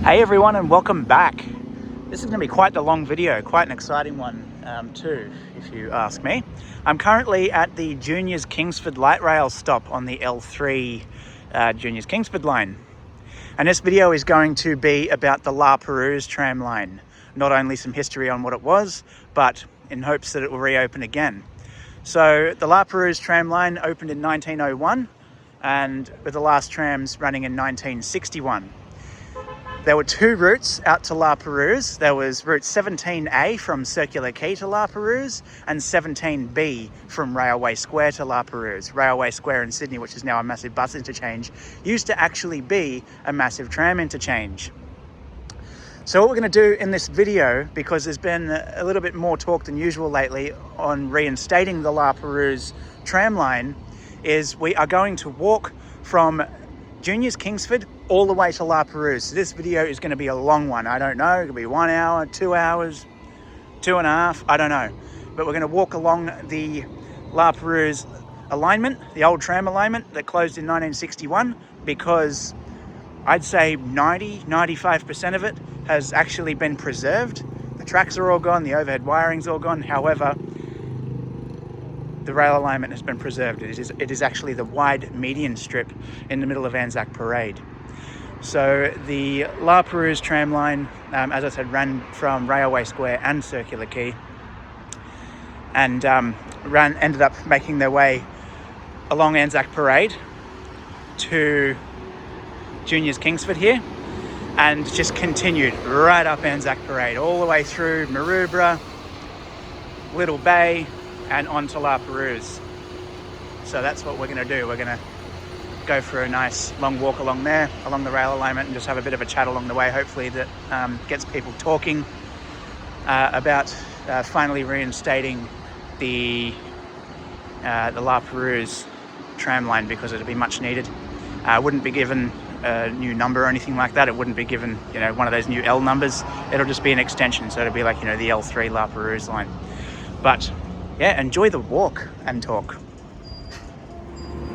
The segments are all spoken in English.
Hey everyone, and welcome back. This is going to be quite the long video, quite an exciting one too, if you ask me. I'm currently at the Juniors Kingsford light rail stop on the L3 Juniors Kingsford Line. And this video is going to be about the Perouse Tram Line. Not only some history on what it was, but in hopes that it will reopen again. So the Perouse Tram Line opened in 1901 and with the last trams running in 1961. There were two routes out to Perouse. There was route 17A from Circular Quay to Perouse and 17B from Railway Square to Perouse. Railway Square in Sydney, which is now a massive bus interchange, used to actually be a massive tram interchange. So what we're going to do in this video, because there's been a little bit more talk than usual lately on reinstating the Perouse tram line, is we are going to walk from Juniors Kingsford all the way to Perouse. So this video is going to be a long one. I don't know, it could be 1 hour, 2 hours, 2.5, I don't know. But we're going to walk along the Perouse alignment, the old tram alignment that closed in 1961, because I'd say 95% of it has actually been preserved. The tracks are all gone, the overhead wiring's all gone. However, the rail alignment has been preserved. It is actually the wide median strip in the middle of Anzac Parade. So the Perouse tram line, as I said, ran from Railway Square and Circular Quay, and ended up making their way along Anzac Parade to Juniors Kingsford here, and just continued right up Anzac Parade all the way through Maroubra, Little Bay, and on to Perouse. So that's what we're going to do. We're going to go for a nice long walk along there, along the rail alignment, and just have a bit of a chat along the way. Hopefully that gets people talking about finally reinstating the Perouse tram line, because it'll be much needed. Wouldn't be given a new number or anything like that. It wouldn't be given, one of those new L numbers. It'll just be an extension. So it'll be like, the L3 Perouse line. But yeah, enjoy the walk and talk.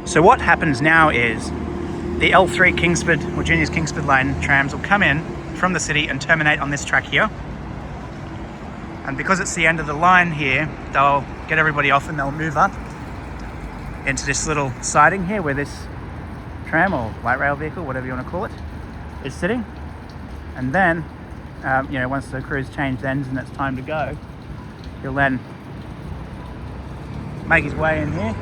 So what happens now is the L3 Kingsford or Juniors Kingsford Line trams will come in from the city and terminate on this track here. And because it's the end of the line here, they'll get everybody off and they'll move up into this little siding here where this tram or light rail vehicle, whatever you want to call it, is sitting. And then, once the crew's changed ends and it's time to go, he'll then make his way in here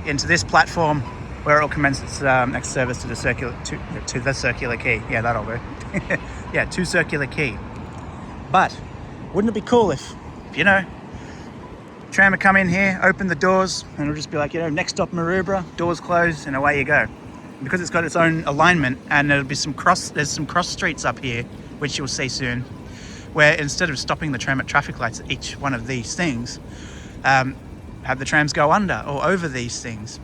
into this platform where it'll commence its next service to the Circular Quay. Yeah, that'll do. Yeah, to Circular Quay. But wouldn't it be cool if tram would come in here, open the doors, and it'll just be like, next stop Maroubra, doors closed, and away you go. And because it's got its own alignment, and there's some cross streets up here, which you'll see soon, where instead of stopping the tram at traffic lights at each one of these things, have the trams go under or over these things.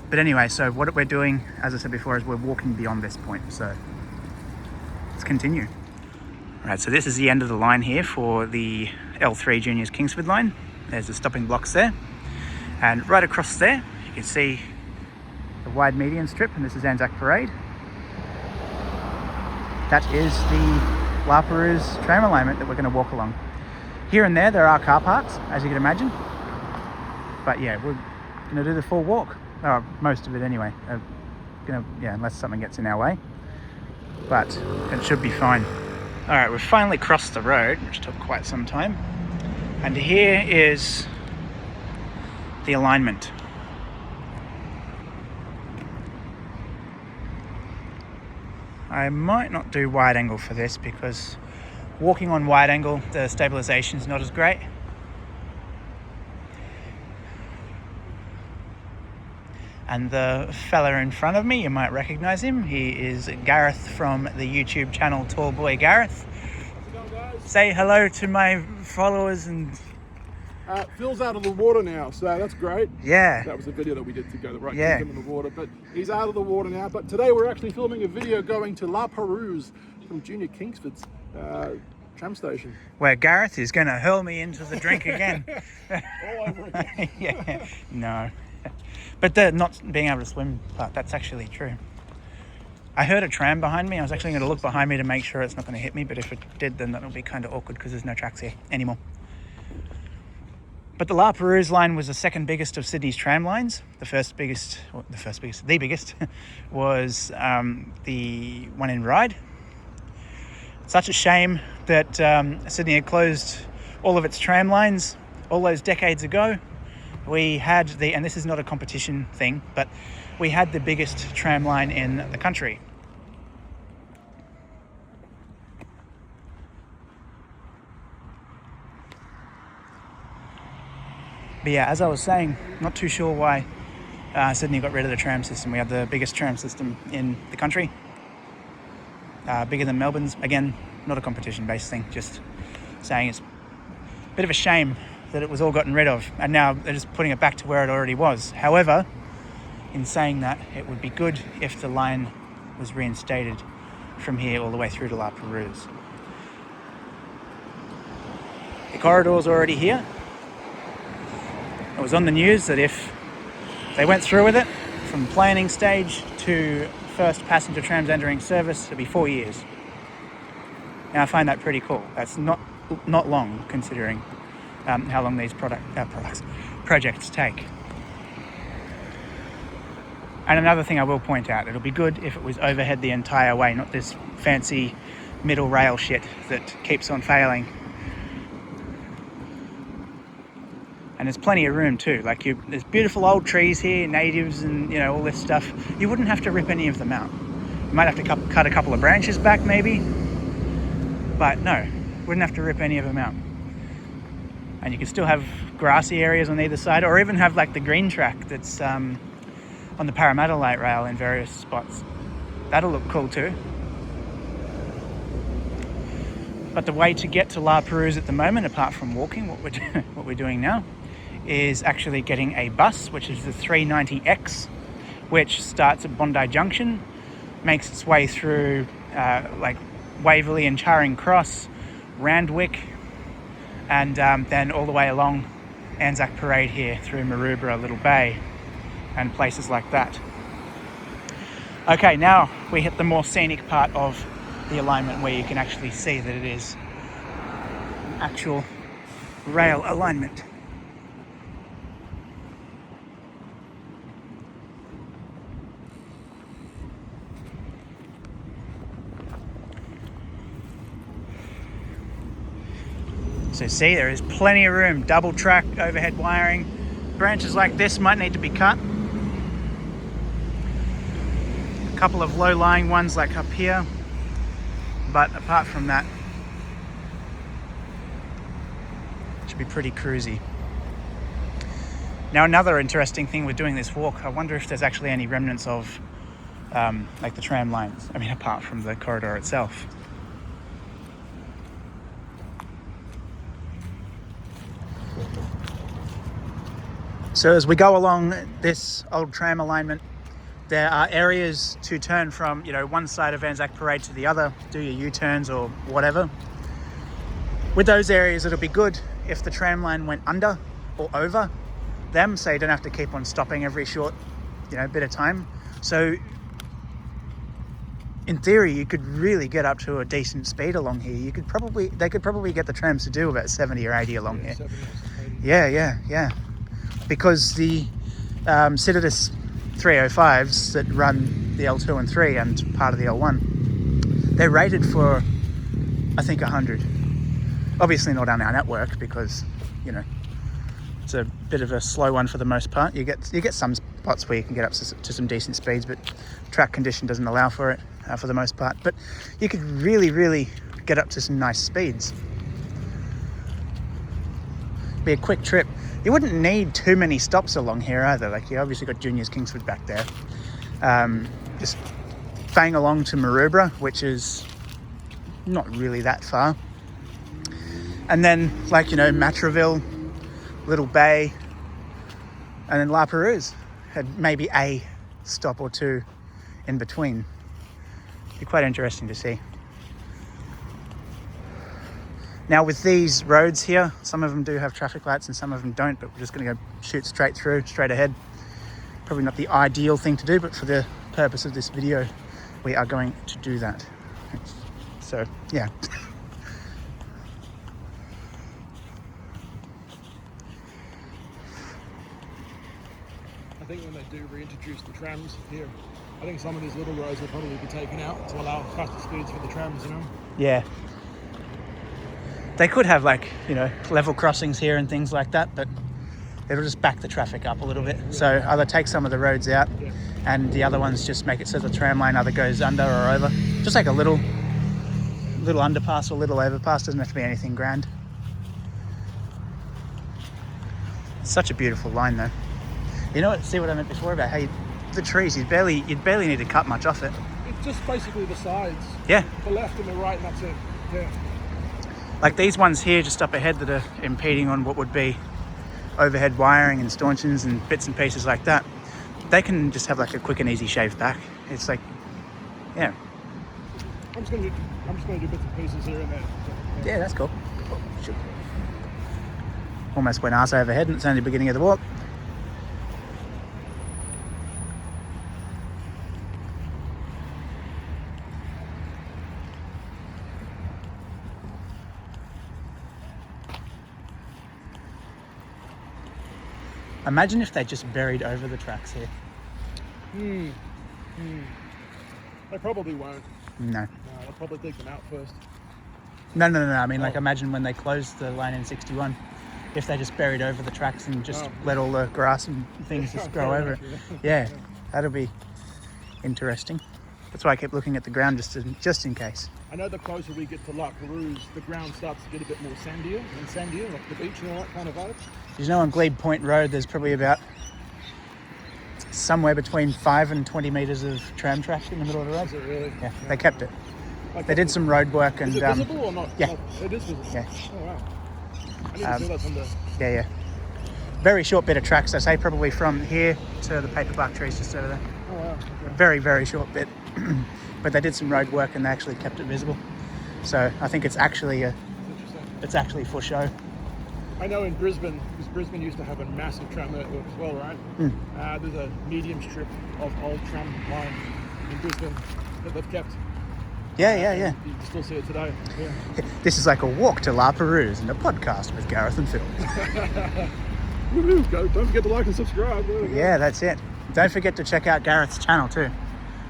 But anyway, so what we're doing, as I said before, is we're walking beyond this point. So let's continue. All right, so this is the end of the line here for the L3 Juniors Kingsford Line. There's the stopping blocks there. And right across there, you can see the wide median strip, and this is Anzac Parade. That is the Perouse tram alignment that we're going to walk along. Here and there are car parks, as you can imagine. But yeah, we're going to do the full walk. Oh, most of it anyway. Unless something gets in our way. But it should be fine. All right, we've finally crossed the road, which took quite some time. And here is the alignment. I might not do wide angle for this because walking on wide angle, the stabilization is not as great. And the fella in front of me, you might recognize him. He is Gareth from the YouTube channel Tall Boy Gareth. How's it going, guys? Say hello to my followers. And Phil's out of the water now, so that's great. Yeah. That was a video that we did together, right? Yeah. Him in the water, but he's out of the water now. But today we're actually filming a video going to Perouse from Junior Kingsford's tram station. Where Gareth is going to hurl me into the drink again. All over again. Yeah, no. But the not being able to swim part, that's actually true. I heard a tram behind me. I was actually going to look behind me to make sure it's not going to hit me, but if it did, then that'll be kind of awkward because there's no tracks here anymore. But the Perouse line was the second biggest of Sydney's tram lines. The biggest was the one in Ryde. Such a shame that Sydney had closed all of its tram lines all those decades ago. We had and this is not a competition thing, but we had the biggest tram line in the country. But yeah, as I was saying, not too sure why Sydney got rid of the tram system. We have the biggest tram system in the country. Bigger than Melbourne's. Again, not a competition-based thing, just saying it's a bit of a shame that it was all gotten rid of, and now they're just putting it back to where it already was. However, in saying that, it would be good if the line was reinstated from here all the way through to La Perouse. The corridor's already here. It was on the news that if they went through with it, from planning stage to first passenger trams entering service, it'd be 4 years. Now I find that pretty cool. That's not long, considering how long these projects take. And another thing I will point out, it'll be good if it was overhead the entire way, not this fancy middle rail shit that keeps on failing. And there's plenty of room too. Like there's beautiful old trees here, natives and all this stuff. You wouldn't have to rip any of them out. You might have to cut a couple of branches back maybe, but no, wouldn't have to rip any of them out. And you can still have grassy areas on either side, or even have like the green track that's on the Parramatta light rail in various spots. That'll look cool too. But the way to get to La Perouse at the moment, apart from walking, what we're doing now, is actually getting a bus, which is the 390X, which starts at Bondi Junction, makes its way through like Waverley and Charing Cross, Randwick, and then all the way along Anzac Parade here through Maroubra, Little Bay, and places like that. Okay, now we hit the more scenic part of the alignment where you can actually see that it is an actual rail alignment. So see, there is plenty of room, double track, overhead wiring. Branches like this might need to be cut. A couple of low-lying ones like up here. But apart from that, it should be pretty cruisy. Now another interesting thing with doing this walk, I wonder if there's actually any remnants of like the tram lines. I mean, apart from the corridor itself. So as we go along this old tram alignment, there are areas to turn from, one side of Anzac Parade to the other, do your U-turns or whatever. With those areas, it'll be good if the tram line went under or over them, so you don't have to keep on stopping every short, bit of time. So in theory, you could really get up to a decent speed along here. They could probably get the trams to do about 70 or 80 along here. 70 or 80. Yeah. Because the Citadis 305s that run the L2 and 3 and part of the L1, they're rated for, I think, 100. Obviously not on our network because, it's a bit of a slow one for the most part. You get some spots where you can get up to some decent speeds, but track condition doesn't allow for it for the most part. But you could really, really get up to some nice speeds. Be a quick trip. You wouldn't need too many stops along here either. Like, you obviously got Junior's Kingsford back there. Just bang along to Maroubra, which is not really that far. And then, Matraville, Little Bay, and then La Perouse had maybe a stop or two in between. Be quite interesting to see. Now with these roads here, some of them do have traffic lights and some of them don't, but we're just going to go shoot straight through, straight ahead. Probably not the ideal thing to do, but for the purpose of this video, we are going to do that. So yeah. I think when they do reintroduce the trams here, I think some of these little roads will probably be taken out to allow faster speeds for the trams, you know? Yeah. They could have, like, you know, level crossings here and things like that, but it'll just back the traffic up a little bit. So either take some of the roads out and the other ones just make it so the tram line either goes under or over. Just like a little underpass or little overpass, doesn't have to be anything grand. It's such a beautiful line though. You know what, see what I meant before about how the trees, you'd barely need to cut much off it. It's just basically the sides. Yeah. The left and the right, and that's it. Yeah. Like these ones here just up ahead that are impeding on what would be overhead wiring and stanchions and bits and pieces like that. They can just have like a quick and easy shave back. It's like, yeah. I'm just gonna do bits and pieces here and there. Yeah, that's cool. Sure. Almost went arse overhead and it's only the beginning of the walk. Imagine if they just buried over the tracks here. They probably won't. No. They'll probably dig them out first. No. I mean, like, imagine when they closed the line in 61, if they just buried over the tracks and just let all the grass and things just grow over it. Yeah, that'll be interesting. That's why I kept looking at the ground just in case. I know the closer we get to La Perouse, the ground starts to get a bit more sandier, like the beach and all that kind of vibes. You know, on Glebe Point Road, there's probably about somewhere between 5 and 20 metres of tram track in the middle of the road. Is it really? Yeah, they kept it. They did some road work and... Is it visible or not? Yeah. It is visible? Yeah. Oh, wow. I need to see that someday. Yeah. Very short bit of tracks, I say, probably from here to the paperbark trees just over there. Oh, wow. Okay. Very, very short bit. But they did some road work and they actually kept it visible. So I think it's actually for show. I know in Brisbane, because Brisbane used to have a massive tram network as well, right? There's a medium strip of old tram line in Brisbane that they've kept. Yeah. You can still see it today. Yeah. This is like a walk to La Perouse and a podcast with Gareth and Phil. Don't forget to like and subscribe. Yeah, that's it. Don't forget to check out Gareth's channel too.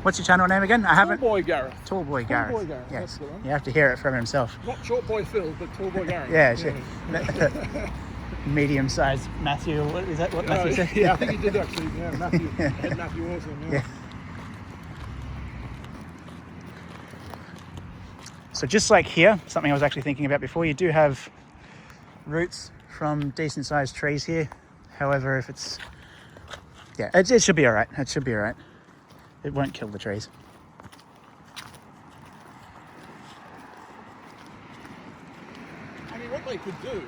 What's your channel name again? I haven't. Tall Boy Gareth. Tall Boy Gareth. Tall Boy Gareth. Yes. That's the one. You have to hear it from himself. Not Short Boy Phil, but Tall Boy Gareth. Yeah, sure. Medium-sized Matthew. What is that? What Matthew said? Yeah, I think he did actually. Yeah, Matthew. Ed Matthew Awesome. Yeah. So just like here, something I was actually thinking about before, you do have roots from decent-sized trees here. However, if it's... Yeah, it should be all right. It should be all right. It won't kill the trees. I mean, what they could do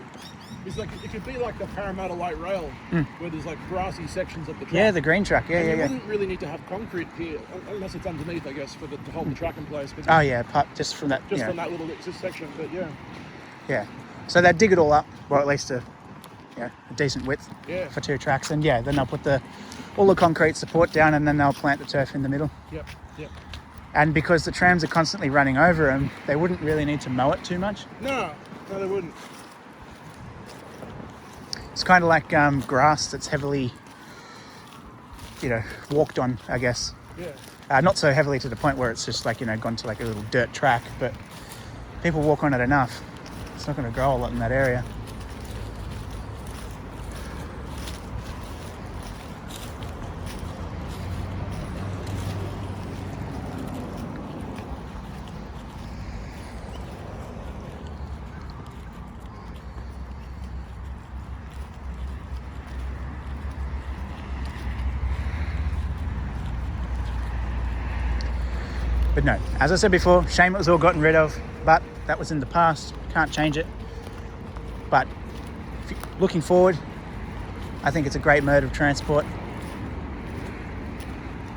is like it could be like the Parramatta Light Rail, where there's like grassy sections of the track. Yeah, the green track. Yeah. You wouldn't really need to have concrete here, unless it's underneath, I guess, to hold the track in place. But Oh yeah, just from that. Just from that little section, but yeah. Yeah. So they'd dig it all up, or at least a decent width for 2 tracks, and then they'll put all the concrete support down, and then they'll plant the turf in the middle. Yep. And because the trams are constantly running over them, they wouldn't really need to mow it too much. No, they wouldn't. It's kind of like grass that's heavily, walked on, I guess. Yeah. Not so heavily to the point where it's just like, gone to like a little dirt track, but people walk on it enough. It's not going to grow a lot in that area. But no, as I said before, shame it was all gotten rid of, but that was in the past, can't change it. But looking forward, I think it's a great mode of transport.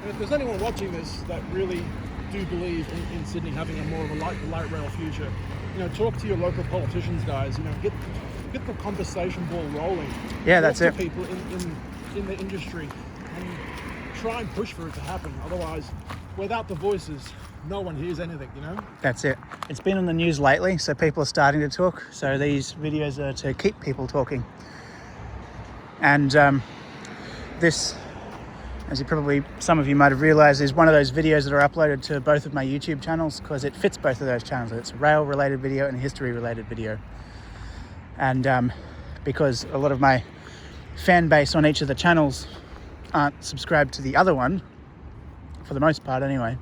And if there's anyone watching this that really do believe in Sydney having a more of a light rail future, talk to your local politicians, guys. Get the conversation ball rolling. Yeah, that's it. Talk to people in the industry and try and push for it to happen. Otherwise, without the voices, no one hears anything, you know? That's it. It's been on the news lately, so people are starting to talk. So these videos are to keep people talking. And this, as some of you might have realized, is one of those videos that are uploaded to both of my YouTube channels because it fits both of those channels. It's a rail related video and a history related video. And because a lot of my fan base on each of the channels aren't subscribed to the other one, for the most part anyway,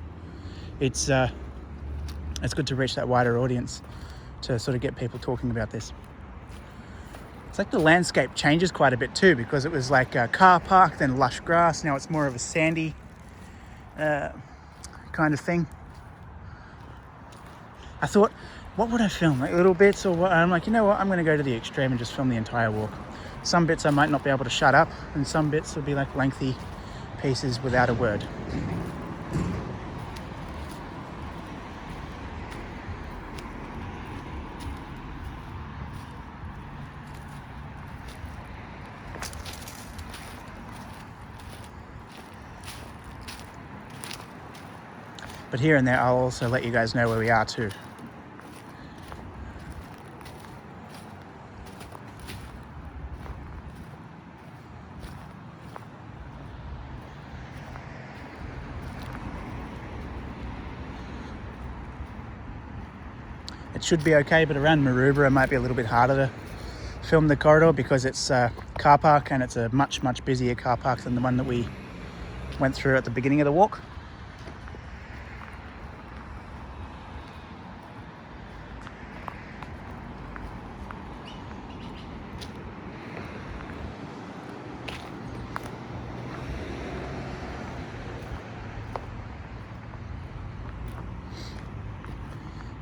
it's good to reach that wider audience to sort of get people talking about this. It's like the landscape changes quite a bit too, because it was like a car park, then lush grass. Now it's more of a sandy kind of thing. I thought, what would I film? Like little bits or what? I'm like, you know what? I'm going to go to the extreme and just film the entire walk. Some bits I might not be able to shut up, and some bits will be like lengthy pieces without a word. But here and there, I'll also let you guys know where we are too. It should be okay, but around Maroubra it might be a little bit harder to film the corridor because it's a car park, and it's a much busier car park than the one that we went through at the beginning of the walk.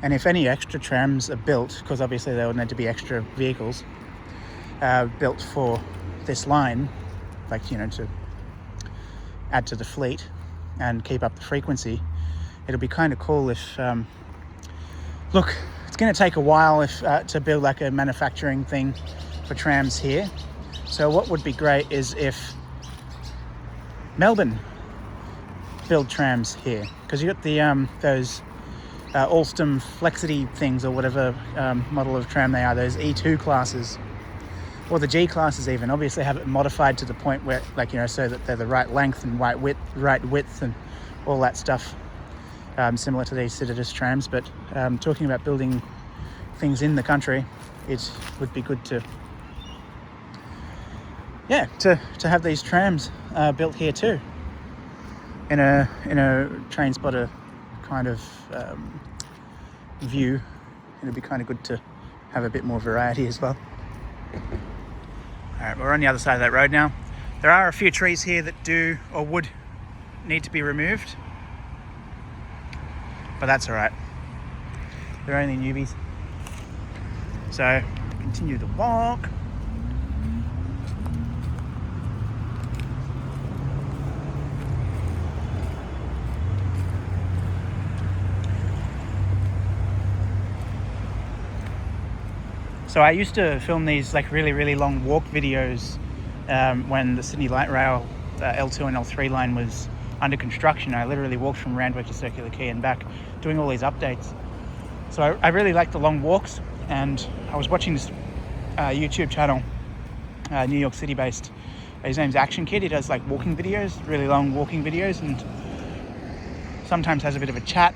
And if any extra trams are built, because obviously there will need to be extra vehicles built for this line, like, you know, to add to the fleet and keep up the frequency, it'll be kind of cool if, look, it's going to take a while to build like a manufacturing thing for trams here. So what would be great is if Melbourne build trams here, because you got the those Alstom Flexity things, or whatever model of tram they are, those E2 classes, or the G classes even, obviously have it modified to the point where, like, you know, so that they're the right length and right width and all that stuff, similar to these Citadis trams. But talking about building things in the country, it would be good to have these trams built here too, in a train spotter kind of view. It'd be kind of good to have a bit more variety as well. All right, we're on the other side of that road now. There are a few trees here that do or would need to be removed, but that's all right. They're only newbies. So continue the walk. So I used to film these like really long walk videos when the Sydney Light Rail L2 and L3 line was under construction. I literally walked from Randwick to Circular Quay and back, doing all these updates. So I really like the long walks, and I was watching this YouTube channel, New York City based. His name's Action Kid. He does like walking videos, really long walking videos, and sometimes has a bit of a chat.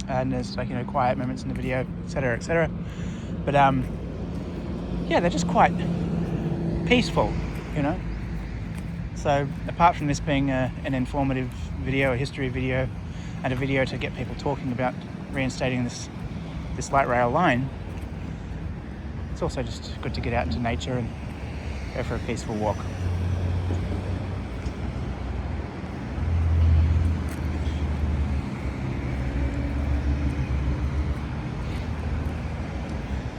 And there's like, you know, quiet moments in the video, etc., etc. But yeah, they're just quite peaceful, you know. So apart from this being an informative video, a history video, and a video to get people talking about reinstating this light rail line, it's also just good to get out into nature and go for a peaceful walk.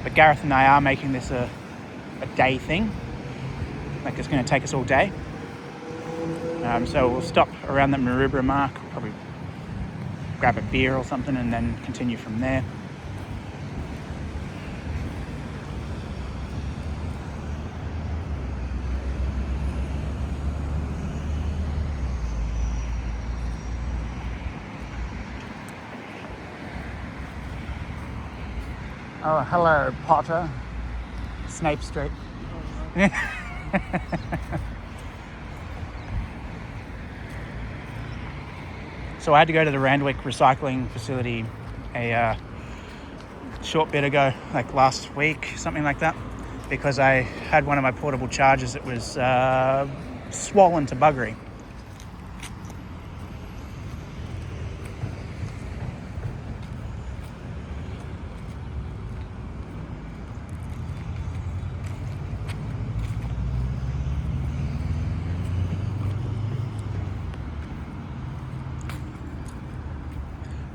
But Gareth and I are making this a day thing. Like, it's going to take us all day. So we'll stop around the Maroubra mark, probably grab a beer or something, and then continue from there. Oh, hello, Potter. Snape Street. So I had to go to the Randwick recycling facility a short bit ago, like last week, something like that, because I had one of my portable chargers that was swollen to buggery.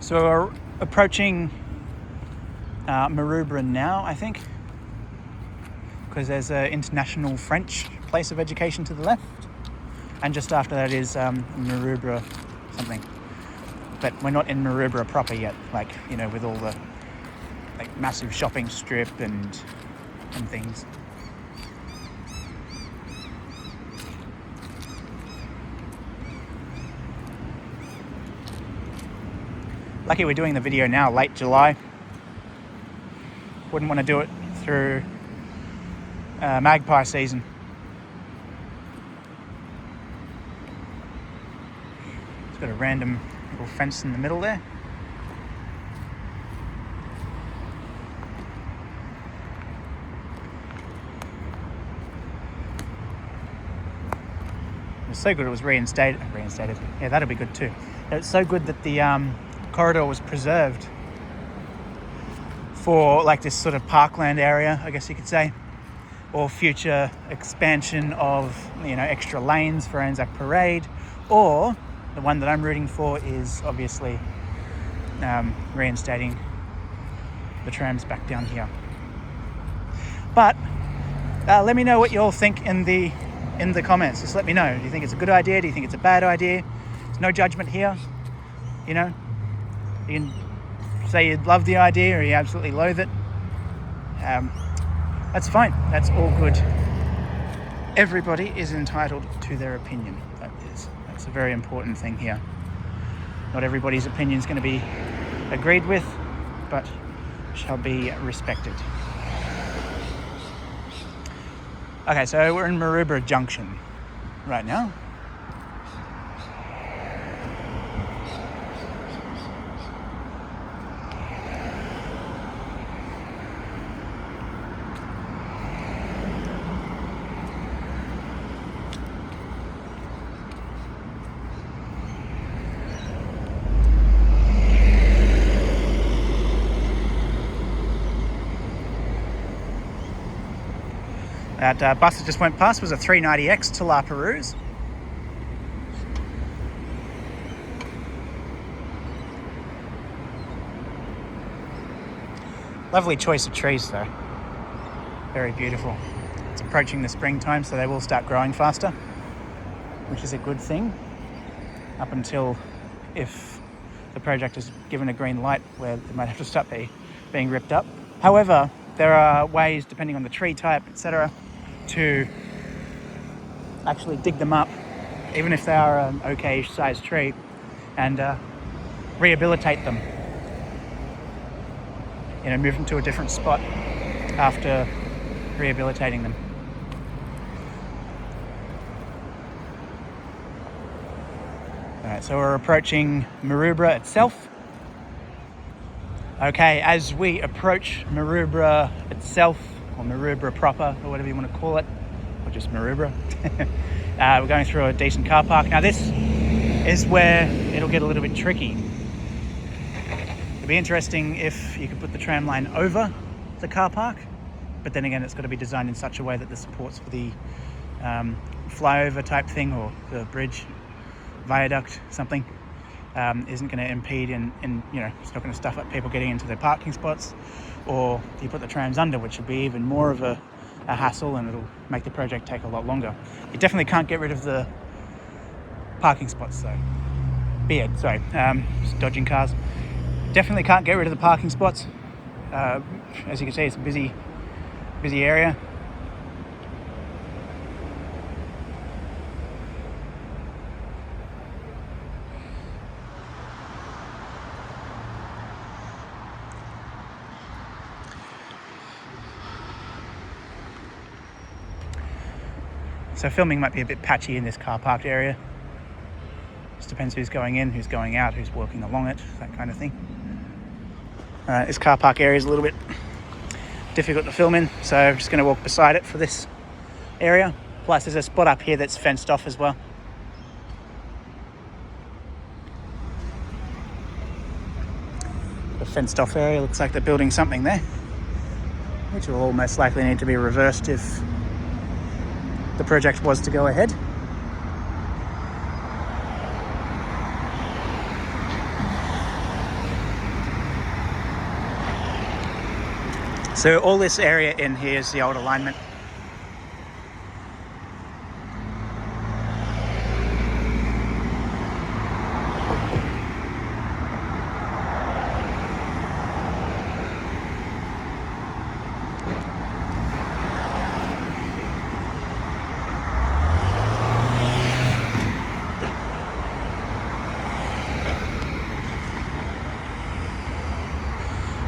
So we're approaching Maroubra now, I think, because there's an international French place of education to the left, and just after that is Maroubra something. But we're not in Maroubra proper yet, like, you know, with all the like massive shopping strip and things. Lucky we're doing the video now, late July. Wouldn't want to do it through magpie season. It's got a random little fence in the middle there. It was so good it was reinstated. Yeah, that'll be good too. It's so good that the corridor was preserved for like this sort of parkland area, I guess you could say, or future expansion of, you know, extra lanes for Anzac Parade, or the one that I'm rooting for is obviously reinstating the trams back down here. But let me know what you all think in the comments. Just let me know. Do you think it's a good idea? Do you think it's a bad idea? There's no judgment here. You know, you can say you love the idea or you absolutely loathe it. That's fine. That's all good. Everybody is entitled to their opinion. That's a very important thing here. Not everybody's opinion is going to be agreed with, but shall be respected. Okay, so we're in Maroubra Junction right now. That bus that just went past was a 390X to La Perouse. Lovely choice of trees though. Very beautiful. It's approaching the springtime, so they will start growing faster, which is a good thing. Up until if the project is given a green light where they might have to stop being ripped up. However, there are ways, depending on the tree type, etc., to actually dig them up, even if they are an okay-ish sized tree, and rehabilitate them. You know, move them to a different spot after rehabilitating them. Alright, so we're approaching Maroubra itself. Okay, as we approach Maroubra itself, or Maroubra proper, or whatever you want to call it, or just Maroubra, we're going through a decent car park. Now this is where it'll get a little bit tricky. It'd be interesting if you could put the tram line over the car park, but then again it's got to be designed in such a way that the supports for the flyover type thing, or the bridge, viaduct, something, isn't going to impede and you know, it's not going to stuff up people getting into their parking spots. Or you put the trams under, which would be even more of a hassle, and it'll make the project take a lot longer. You definitely can't get rid of the parking spots though. Just dodging cars. Definitely can't get rid of the parking spots. As you can see, it's a busy area. So filming might be a bit patchy in this car parked area. Just depends who's going in, who's going out, who's walking along it, that kind of thing. This car park area is a little bit difficult to film in, so I'm just going to walk beside it for this area. Plus there's a spot up here that's fenced off as well. The fenced off area, looks like they're building something there, which will all most likely need to be reversed if the project was to go ahead. So all this area in here is the old alignment.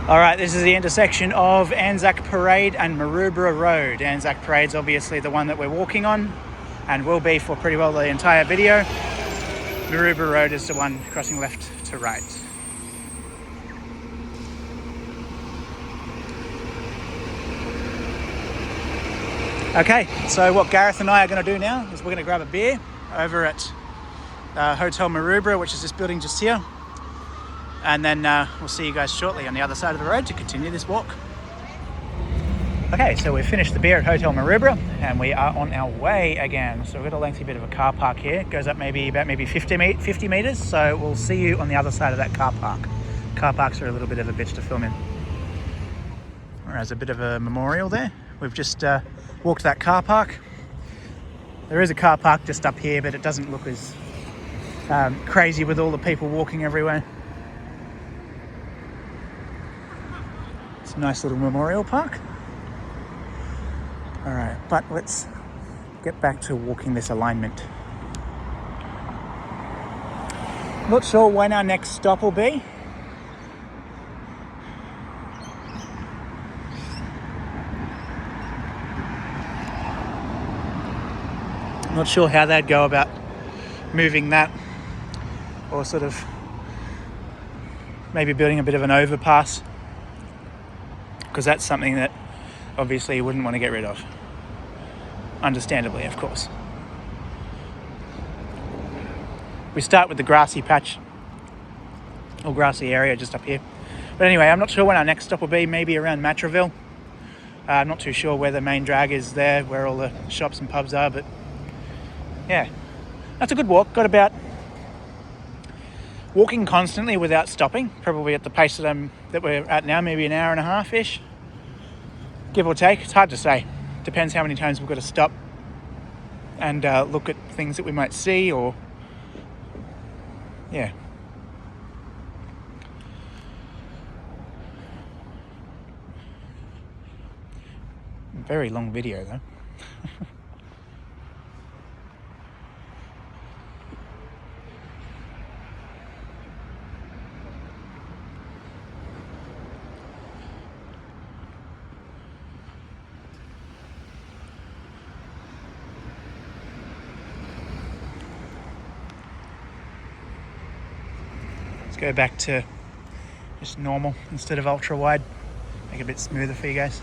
All right, this is the intersection of Anzac Parade and Maroubra Road. Anzac Parade's obviously the one that we're walking on and will be for pretty well the entire video. Maroubra Road is the one crossing left to right. Okay, so what Gareth and I are going to do now is we're going to grab a beer over at Hotel Maroubra, which is this building just here. And then we'll see you guys shortly on the other side of the road to continue this walk. Okay, so we've finished the beer at Hotel Maroubra and we are on our way again. So we've got a lengthy bit of a car park here. It goes up about 50 meters. So we'll see you on the other side of that car park. Car parks are a little bit of a bitch to film in. There's a bit of a memorial there. We've just walked that car park. There is a car park just up here, but it doesn't look as crazy with all the people walking everywhere. It's a nice little memorial park. All right, but let's get back to walking this alignment. Not sure when our next stop will be. Not sure how they'd go about moving that, or sort of maybe building a bit of an overpass, because that's something that obviously you wouldn't want to get rid of. Understandably, of course. We start with the grassy patch, or grassy area just up here. But anyway, I'm not sure when our next stop will be, maybe around Matraville. I'm not too sure where the main drag is there, where all the shops and pubs are, but yeah, that's a good walk. Got about, walking constantly without stopping, probably at the pace that we're at now, maybe an hour and a half-ish, give or take. It's hard to say. Depends how many times we've got to stop and look at things that we might see, or yeah. Very long video though. Go back to just normal instead of ultra wide, make it a bit smoother for you guys.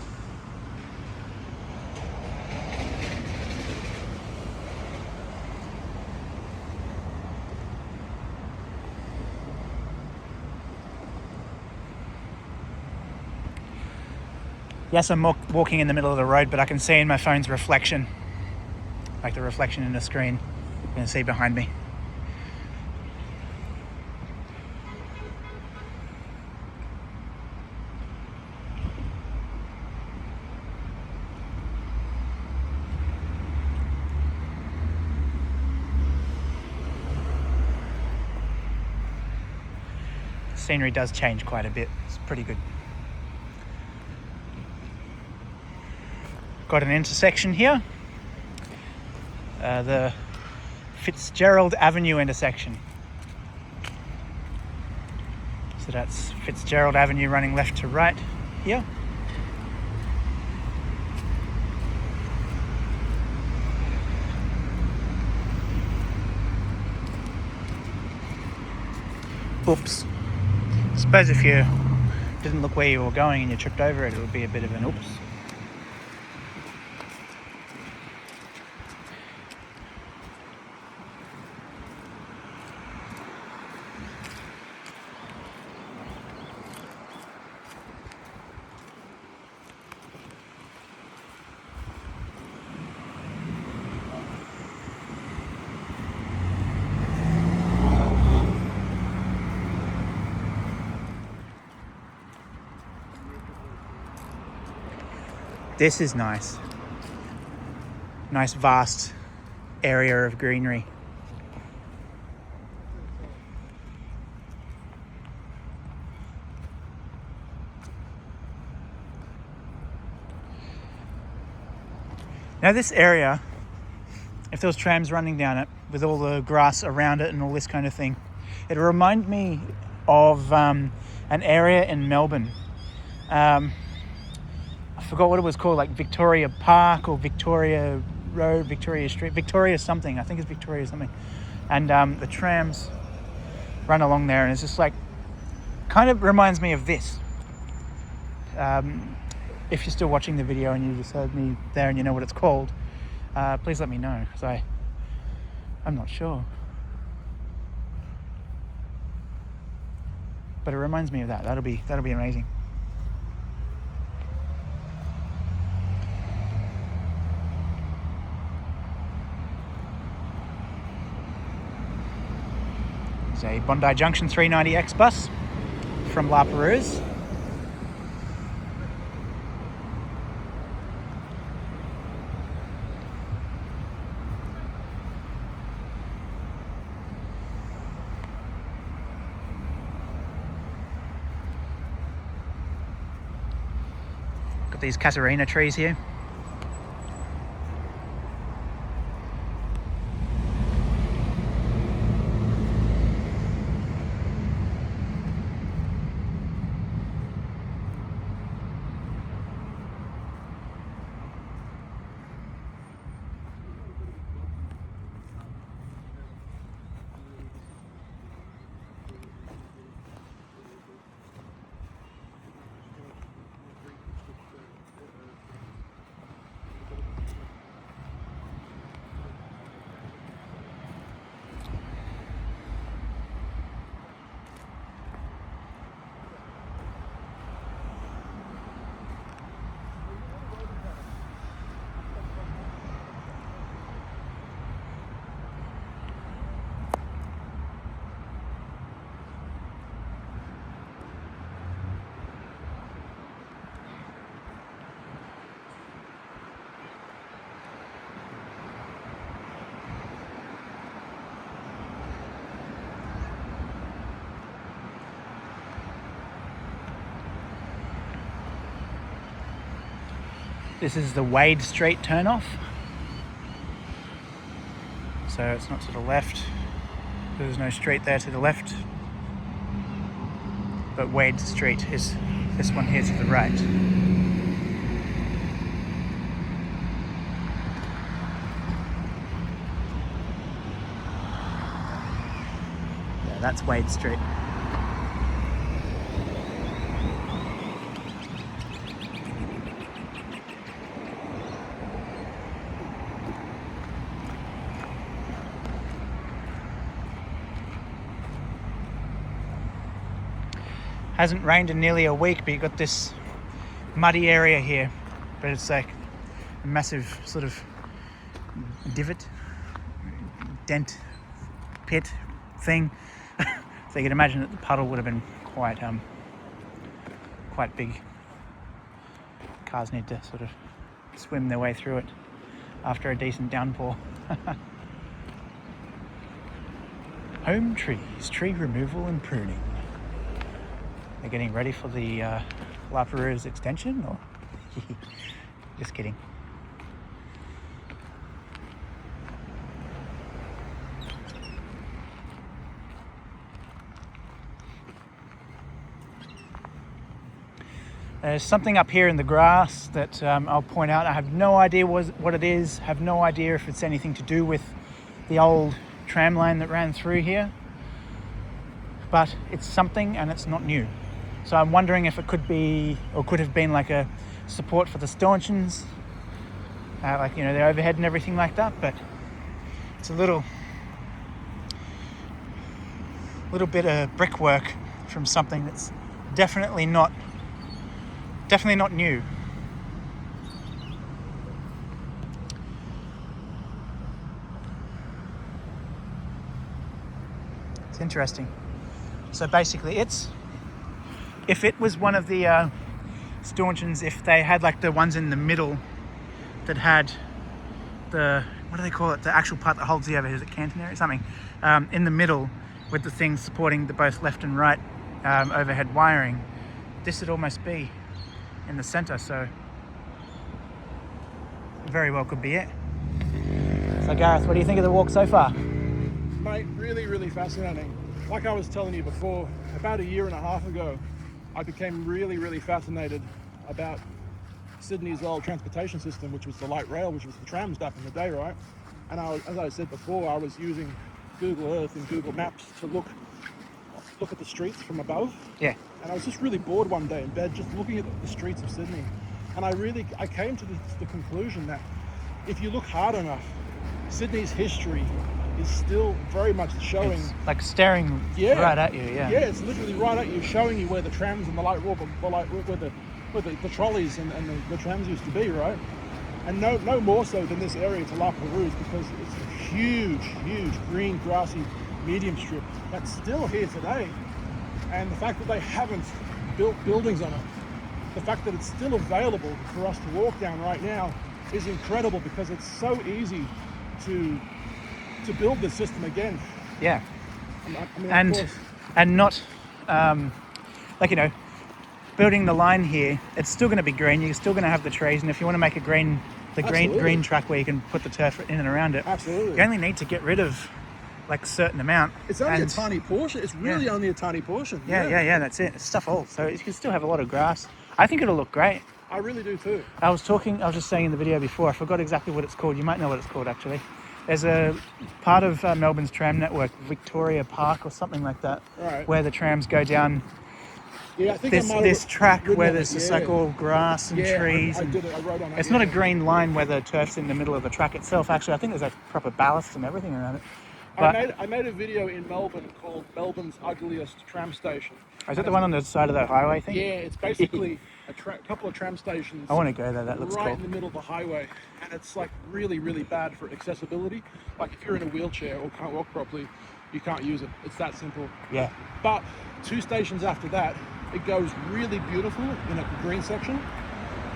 Yes, I'm walking in the middle of the road, but I can see in my phone's reflection, like the reflection in the screen, you can see behind me. Scenery does change quite a bit. It's pretty good. Got an intersection here. The Fitzgerald Avenue intersection. So that's Fitzgerald Avenue running left to right here. Oops. I suppose if you didn't look where you were going and you tripped over it, it would be a bit of an oops. This is nice. Nice vast area of greenery. Now this area, if there was trams running down it with all the grass around it and all this kind of thing, it would remind me of an area in Melbourne. I forgot what it was called, like Victoria Park or Victoria Road, Victoria Street, Victoria something. I think it's Victoria something. And the trams run along there, and it's just like, kind of reminds me of this. If you're still watching the video and you just heard me there and you know what it's called, please let me know, because I'm not sure. But it reminds me of that. That'll be amazing. It's a Bondi Junction 390X bus from La Perouse. Got these Casuarina trees here. This is the Wade Street turnoff. So it's not to the left. There's no street there to the left. But Wade Street is this one here to the right. Yeah, that's Wade Street. Hasn't rained in nearly a week, but you've got this muddy area here, but it's like a massive sort of divot, dent, pit thing. So you can imagine that the puddle would have been quite big. Cars need to sort of swim their way through it after a decent downpour. Home trees, tree removal and pruning. They're getting ready for the La Perouse extension, or just kidding. There's something up here in the grass that I'll point out. I have no idea what it is. Have no idea if it's anything to do with the old tram line that ran through here. but it's something and it's not new. So I'm wondering if it could be, or could have been, like a support for the stanchions, like, you know, the overhead and everything like that. But it's a little bit of brickwork from something that's definitely not new. It's interesting. So basically, if it was one of the stanchions, if they had like the ones in the middle that had the, what do they call it, the actual part that holds the overhead, is it cantonary or something, in the middle with the things supporting the both left and right overhead wiring, this would almost be in the center. So very well could be it. So Gareth, what do you think of the walk so far? Mate, really, really fascinating. Like I was telling you before, about a year and a half ago, I became really, really fascinated about Sydney's old transportation system, which was the light rail, which was the trams back in the day, right? And as I said before, I was using Google Earth and Google Maps to look at the streets from above. Yeah. And I was just really bored one day in bed, just looking at the streets of Sydney. And I came to the conclusion that if you look hard enough, Sydney's history is still very much showing. It's like staring right at you, yeah. Yeah, it's literally right at you, showing you where the trams and the light rail, where the trolleys and the trams used to be, right? And no more so than this area to La Perouse, because it's a huge, huge green grassy medium strip that's still here today. And the fact that they haven't built buildings on it, the fact that it's still available for us to walk down right now is incredible, because it's so easy to build this system again. Yeah. I mean, and not like, you know, building the line here, it's still going to be green. You're still going to have the trees, and if you want to make a green track where you can put the turf in and around it, absolutely, you only need to get rid of like a certain amount. It's only a tiny portion. It's really only a tiny portion. Yeah, that's it. It's stuff all. So you can still have a lot of grass. I think it'll look great. I really do too. I was just saying in the video before, I forgot exactly what it's called. You might know what it's called actually. There's a part of Melbourne's tram network, Victoria Park or something like that, right, where the trams go down. Yeah, I think this track where there's just like all grass and trees. I did it. I wrote on it. It's not a green line where the turf's in the middle of the track itself. Actually, I think there's like proper ballast and everything around it. But I made a video in Melbourne called Melbourne's Ugliest Tram Station. Is that the one on the side of the highway thing? Yeah, it's basically a couple of tram stations. I want to go there. That looks cool. Right in the middle of the highway, and it's like really, really bad for accessibility. Like if you're in a wheelchair or can't walk properly, you can't use it. It's that simple. Yeah. But 2 stations after that, it goes really beautiful in a green section,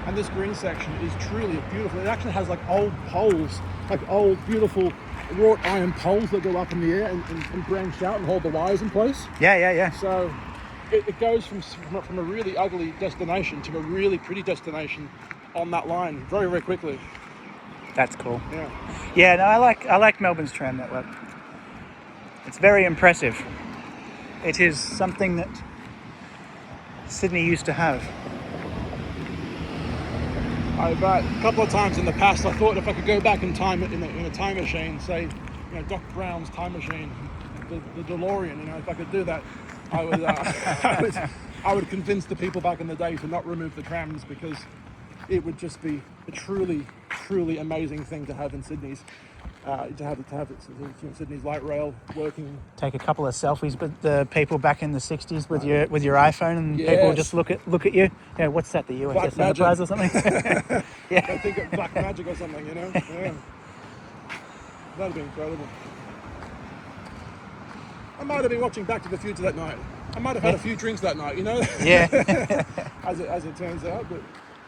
and this green section is truly beautiful. It actually has like old poles, like old beautiful wrought iron poles that go up in the air and branch out and hold the wires in place. Yeah. So it goes from a really ugly destination to a really pretty destination on that line very, very quickly. That's cool. Yeah. Yeah, no, I like Melbourne's tram network. It's very impressive. It is something that Sydney used to have. A couple of times in the past, I thought if I could go back in time in a time machine, say, you know, Doc Brown's time machine, the DeLorean, you know, if I could do that, I would convince the people back in the day to not remove the trams, because it would just be a truly, truly amazing thing to have in Sydney's. To have Sydney's light rail working. Take a couple of selfies with the people back in the 60s with your iPhone, and people will just look at you. Yeah, what's that? The USS Enterprise or something? Yeah. I think it's Black Magic or something, you know. Yeah. That'd be incredible. I might have been watching Back to the Future that night. I might have had a few drinks that night, you know. Yeah. as it turns out, but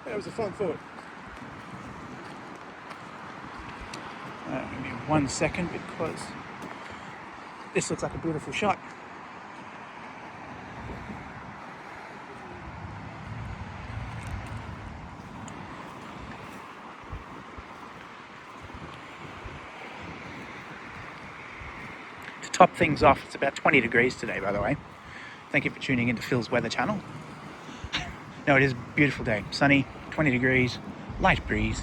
yeah, it was a fun thought. Give me 1 second, because this looks like a beautiful shot. To top things off, it's about 20 degrees today, by the way. Thank you for tuning into Phil's Weather Channel. No, it is a beautiful day. Sunny, 20 degrees, light breeze.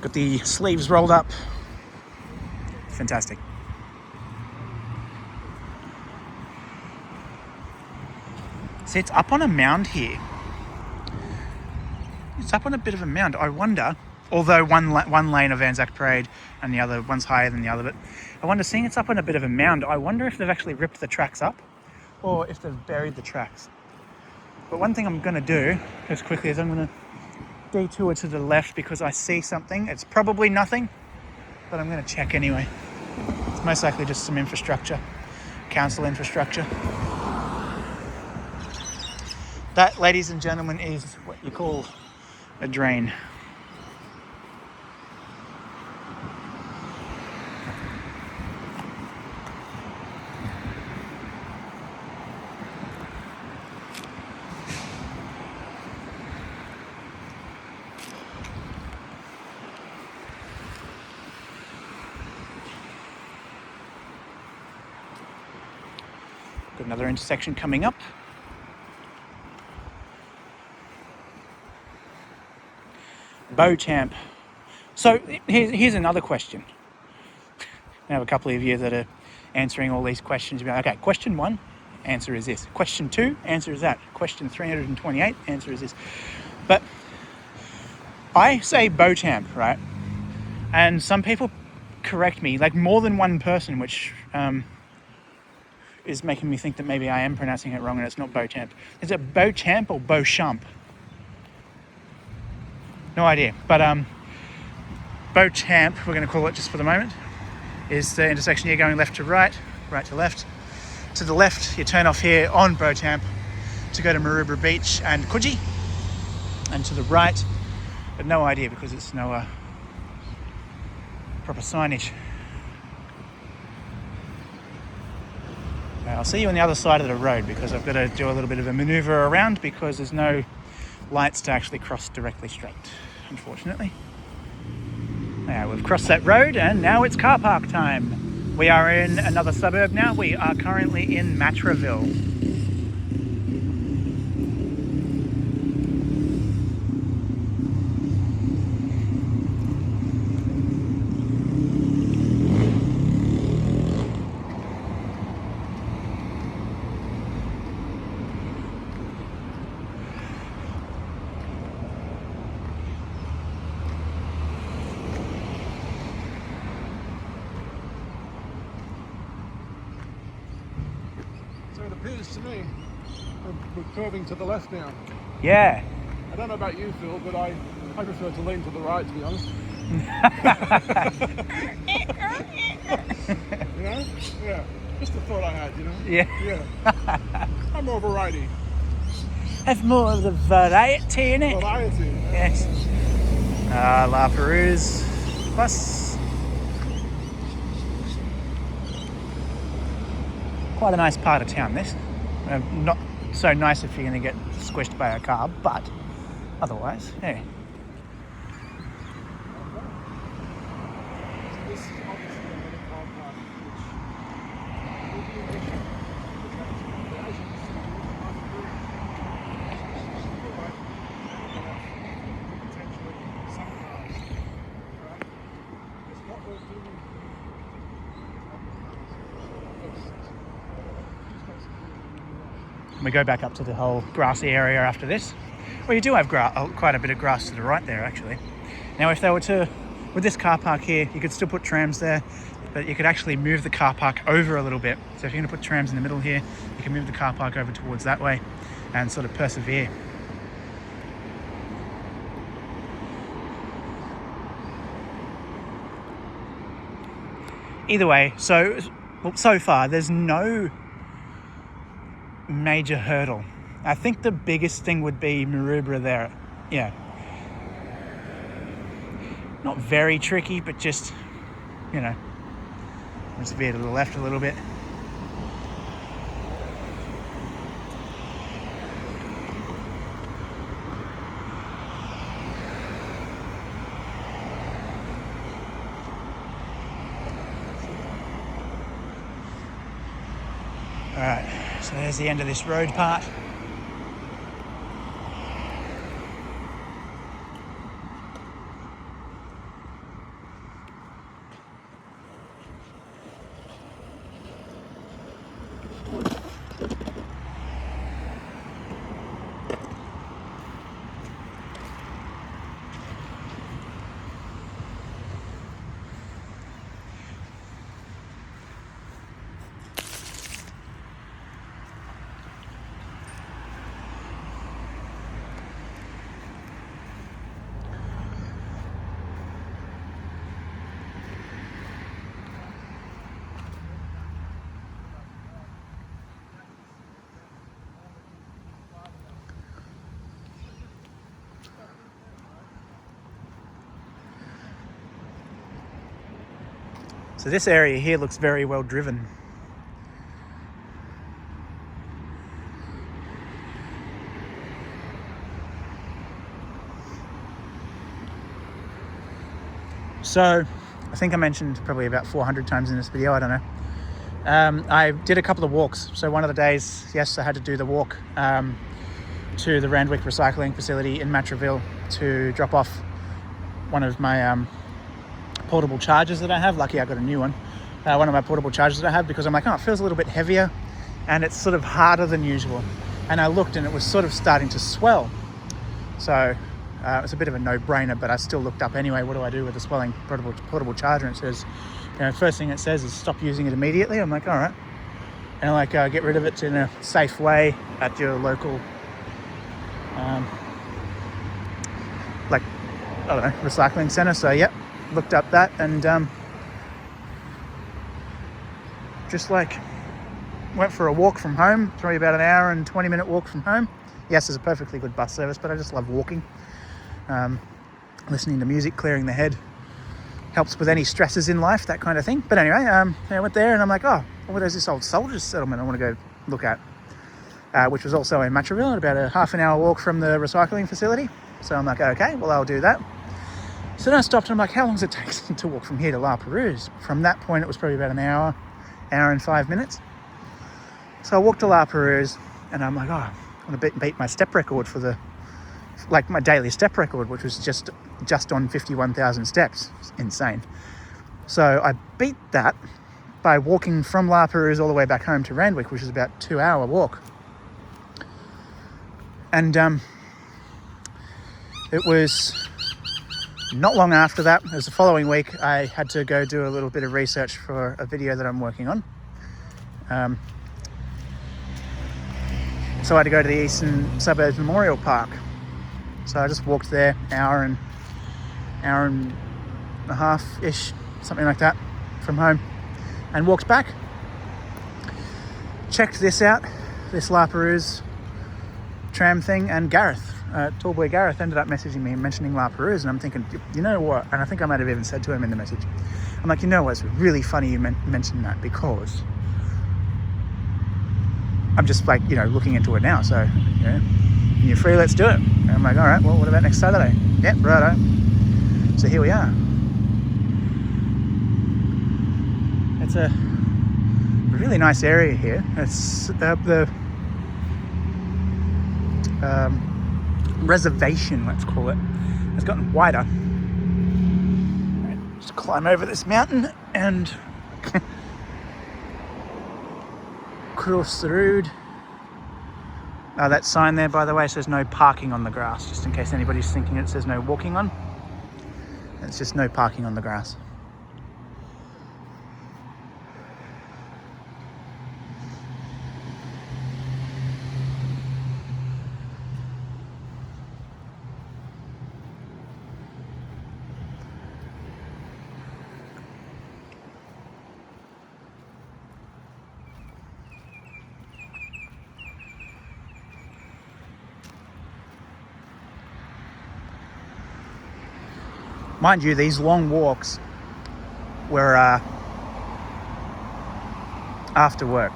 Got the sleeves rolled up, fantastic. See, it's up on a mound here. It's up on a bit of a mound. I wonder, although one lane of Anzac Parade and the other one's higher than the other, but I wonder, seeing it's up on a bit of a mound, I wonder if they've actually ripped the tracks up or if they've buried the tracks. But one thing I'm going to do as quickly is I'm going to detour to the left because I see something. It's probably nothing, but I'm going to check anyway. It's most likely just some infrastructure, council infrastructure. That, ladies and gentlemen, is what you call a drain. Got another intersection coming up. Beauchamp. So here's another question. I have a couple of you that are answering all these questions. Okay, question 1, answer is this. Question 2, answer is that. Question 328, answer is this. But I say Beauchamp, right? And some people correct me, like more than one person, which is making me think that maybe I am pronouncing it wrong and it's not Beauchamp. Is it Beauchamp or Beauchamp? No idea. But Beauchamp, we're going to call it just for the moment, is the intersection here going left to right, right to left. To the left, you turn off here on Beauchamp to go to Maroubra Beach and Coogee. And to the right, but no idea because it's no proper signage. I'll see you on the other side of the road because I've got to do a little bit of a manoeuvre around because there's no lights to actually cross directly straight, unfortunately. Now we've crossed that road and now it's car park time. We are in another suburb now. We are currently in Matraville. It appears to me we're curving to the left now. Yeah. I don't know about you, Phil, but I prefer to lean to the right, to be honest. You know? Yeah. Just a thought I had, you know? Yeah. Yeah. I'm more variety. Have more of the variety in it. Variety. Yes. La Perouse bus. Quite a nice part of town, this. Not so nice if you're going to get squished by a car, but otherwise, yeah. This is obviously another car park, which will be an issue. As you can see, potentially some cars, right? It's what we're doing. We go back up to the whole grassy area after this. Well, you do have quite a bit of grass to the right there, actually. Now, if they were to, with this car park here, you could still put trams there, but you could actually move the car park over a little bit. So if you're going to put trams in the middle here, you can move the car park over towards that way and sort of persevere. Either way, so far, there's no major hurdle. I think the biggest thing would be Maroubra there. Yeah. Not very tricky, but just, you know, let's veer to the left a little bit. All right, so there's the end of this road part. So this area here looks very well driven. So I think I mentioned probably about 400 times in this video, I don't know. I did a couple of walks. So one of the days, yes, I had to do the walk to the Randwick recycling facility in Matraville to drop off one of my portable chargers that I have. Lucky I got a new one. One of my portable chargers that I have, because I'm like, oh, it feels a little bit heavier and it's sort of harder than usual. And I looked and it was sort of starting to swell. So it's a bit of a no-brainer, but I still looked up anyway. What do I do with a swelling portable charger? And it says, you know, first thing it says is stop using it immediately. I'm like, all right. And like get rid of it in a safe way at your local, like, I don't know, recycling center. So yep, looked up that and just like went for a walk from home, probably about an hour and 20-minute walk from home. Yes, there's a perfectly good bus service, but I just love walking. Listening to music, clearing the head, helps with any stresses in life, that kind of thing. But anyway, I went there and I'm like, oh, well, there's this old soldiers settlement I want to go look at, which was also in Matraville, about a half an hour walk from the recycling facility. So I'm like, okay, well, I'll do that. So then I stopped and I'm like, how long does it take to walk from here to La Perouse? From that point, it was probably about an hour and 5 minutes. So I walked to La Perouse and I'm like, oh, I want to beat my step record for the, like my daily step record, which was just on 51,000 steps. It's insane. So I beat that by walking from La Perouse all the way back home to Randwick, which is about a 2-hour walk. And it was not long after that, it was the following week, I had to go do a little bit of research for a video that I'm working on. So I had to go to the Eastern Suburbs Memorial Park. So I just walked there, hour and a half-ish, something like that, from home, and walked back. Checked this out, this La Perouse tram thing, and Gareth, Tallboy Gareth, ended up messaging me mentioning La Perouse, and I'm thinking, you know what, and I think I might have even said to him in the message, I'm like, you know what, it's really funny you mentioned that, because I'm just like, you know, looking into it now, so, you know, you're free, let's do it. And I'm like, all right, well, what about next Saturday? Yep, righto. So here we are. It's a really nice area here. It's the reservation, let's call it, has gotten wider. Just climb over this mountain and cross the road. That sign there, by the way, says no parking on the grass, just in case anybody's thinking it says no walking on. It's just no parking on the grass. Mind you, these long walks were after work.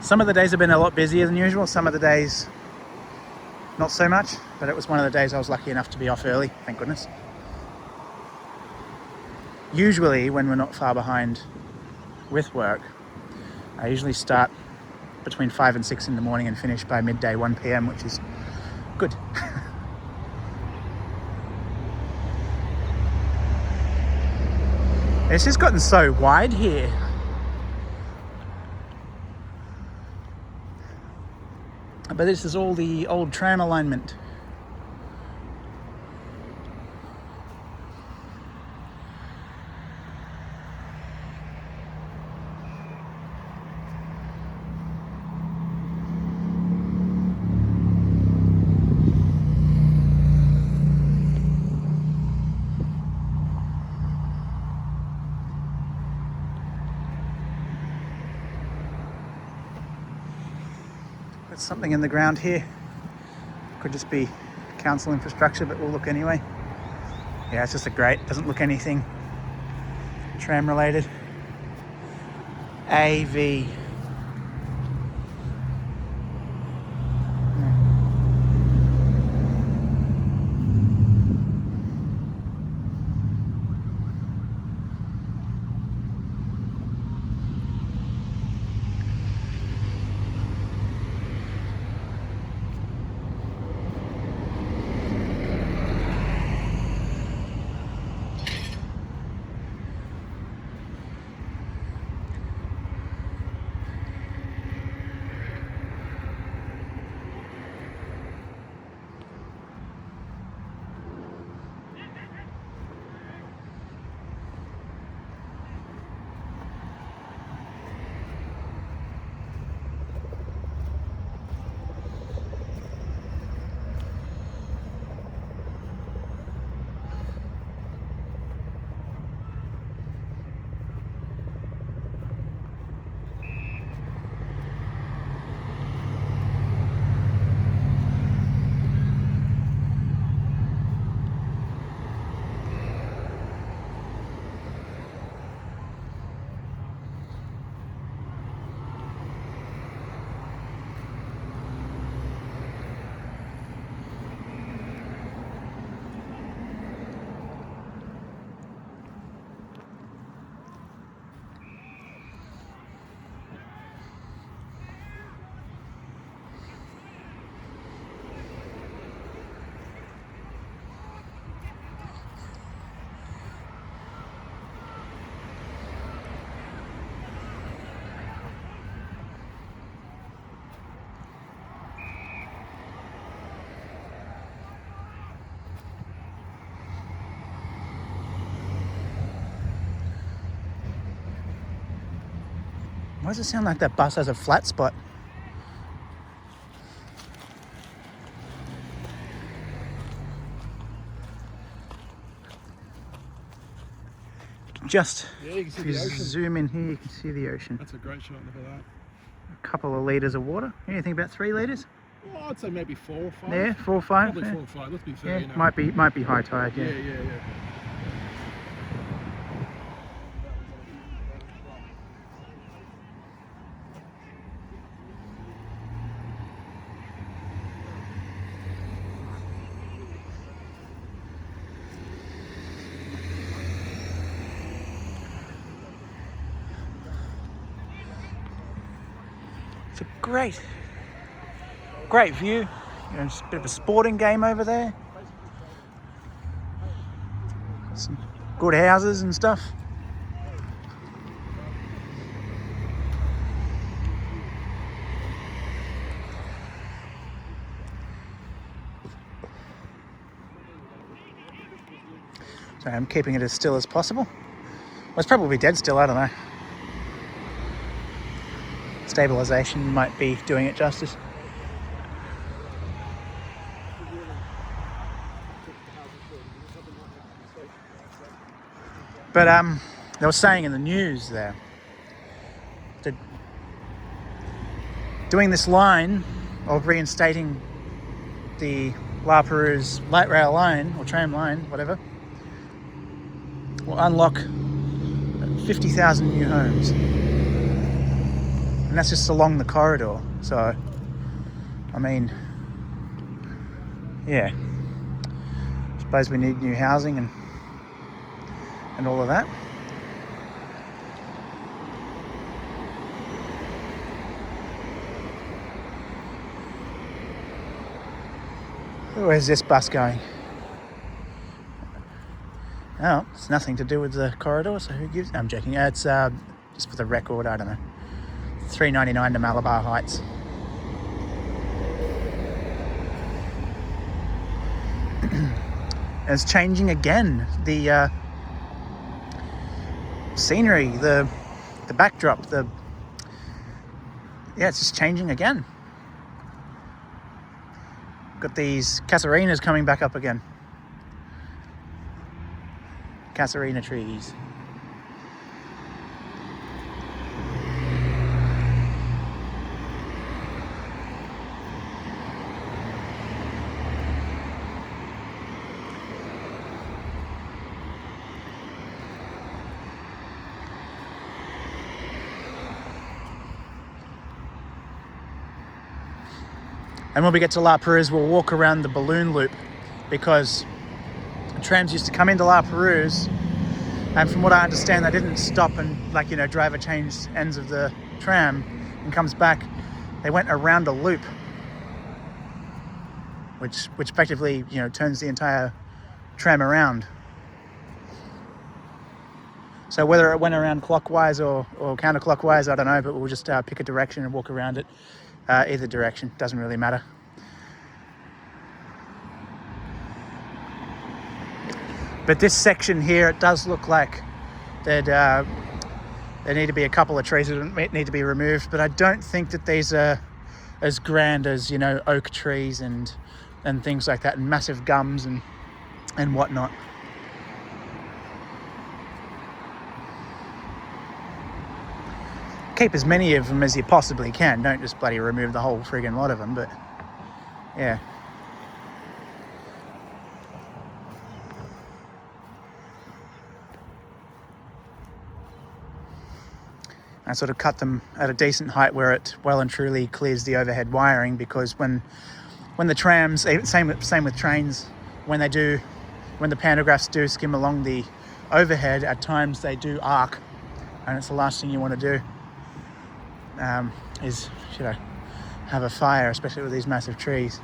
Some of the days have been a lot busier than usual, some of the days not so much, but it was one of the days I was lucky enough to be off early, thank goodness. Usually when we're not far behind with work, I usually start between 5 and 6 in the morning and finish by midday, 1 p.m, which is good. It's just gotten so wide here. But this is all the old tram alignment. Got something in the ground here. Could just be council infrastructure, but we'll look anyway. Yeah, it's just a grate. Doesn't look anything tram related. AV. Why does it sound like that bus has a flat spot? Just Yeah, you can see if you the ocean. zoom in here, you can see the ocean. That's a great shot. Look at that. A couple of litres of water. Anything about 3 litres? Well, I'd say maybe 4 or 5. Yeah, 4 or 5. Probably Yeah. 4 or 5. Let's be fair. Yeah, You know. might be high tide. Yeah. Yeah. It's a great view. You know, just a bit of a sporting game over there. Some good houses and stuff. So I'm keeping it as still as possible. Well, it's probably dead still, I don't know. Stabilisation might be doing it justice. But they were saying in the news there that doing this line of reinstating the Perouse light rail line or tram line, whatever, will unlock 50,000 new homes. And that's just along the corridor. So, I mean, yeah. I suppose we need new housing and all of that. Where's this bus going? Oh, it's nothing to do with the corridor, so who gives... I'm joking. It's just for the record, I don't know. $3.99 to Malabar Heights. And it's changing again. The scenery, the backdrop, it's just changing again. Got these casuarinas coming back up again. Casuarina trees. And when we get to La Perouse, we'll walk around the balloon loop, because trams used to come into La Perouse, and from what I understand, they didn't stop and, like, you know, driver changed ends of the tram and comes back. They went around a loop, which effectively, you know, turns the entire tram around. So whether it went around clockwise or counterclockwise, I don't know, but we'll just pick a direction and walk around it. Either direction, doesn't really matter. But this section here, it does look like there need to be a couple of trees that need to be removed, but I don't think that these are as grand as, you know, oak trees and things like that, and massive gums and whatnot. Keep as many of them as you possibly can. Don't just bloody remove the whole friggin' lot of them, but yeah. I sort of cut them at a decent height where it well and truly clears the overhead wiring, because when the trams, same with trains, when the pantographs do skim along the overhead, at times they do arc, and it's the last thing you want to do. Is, you know, have a fire, especially with these massive trees,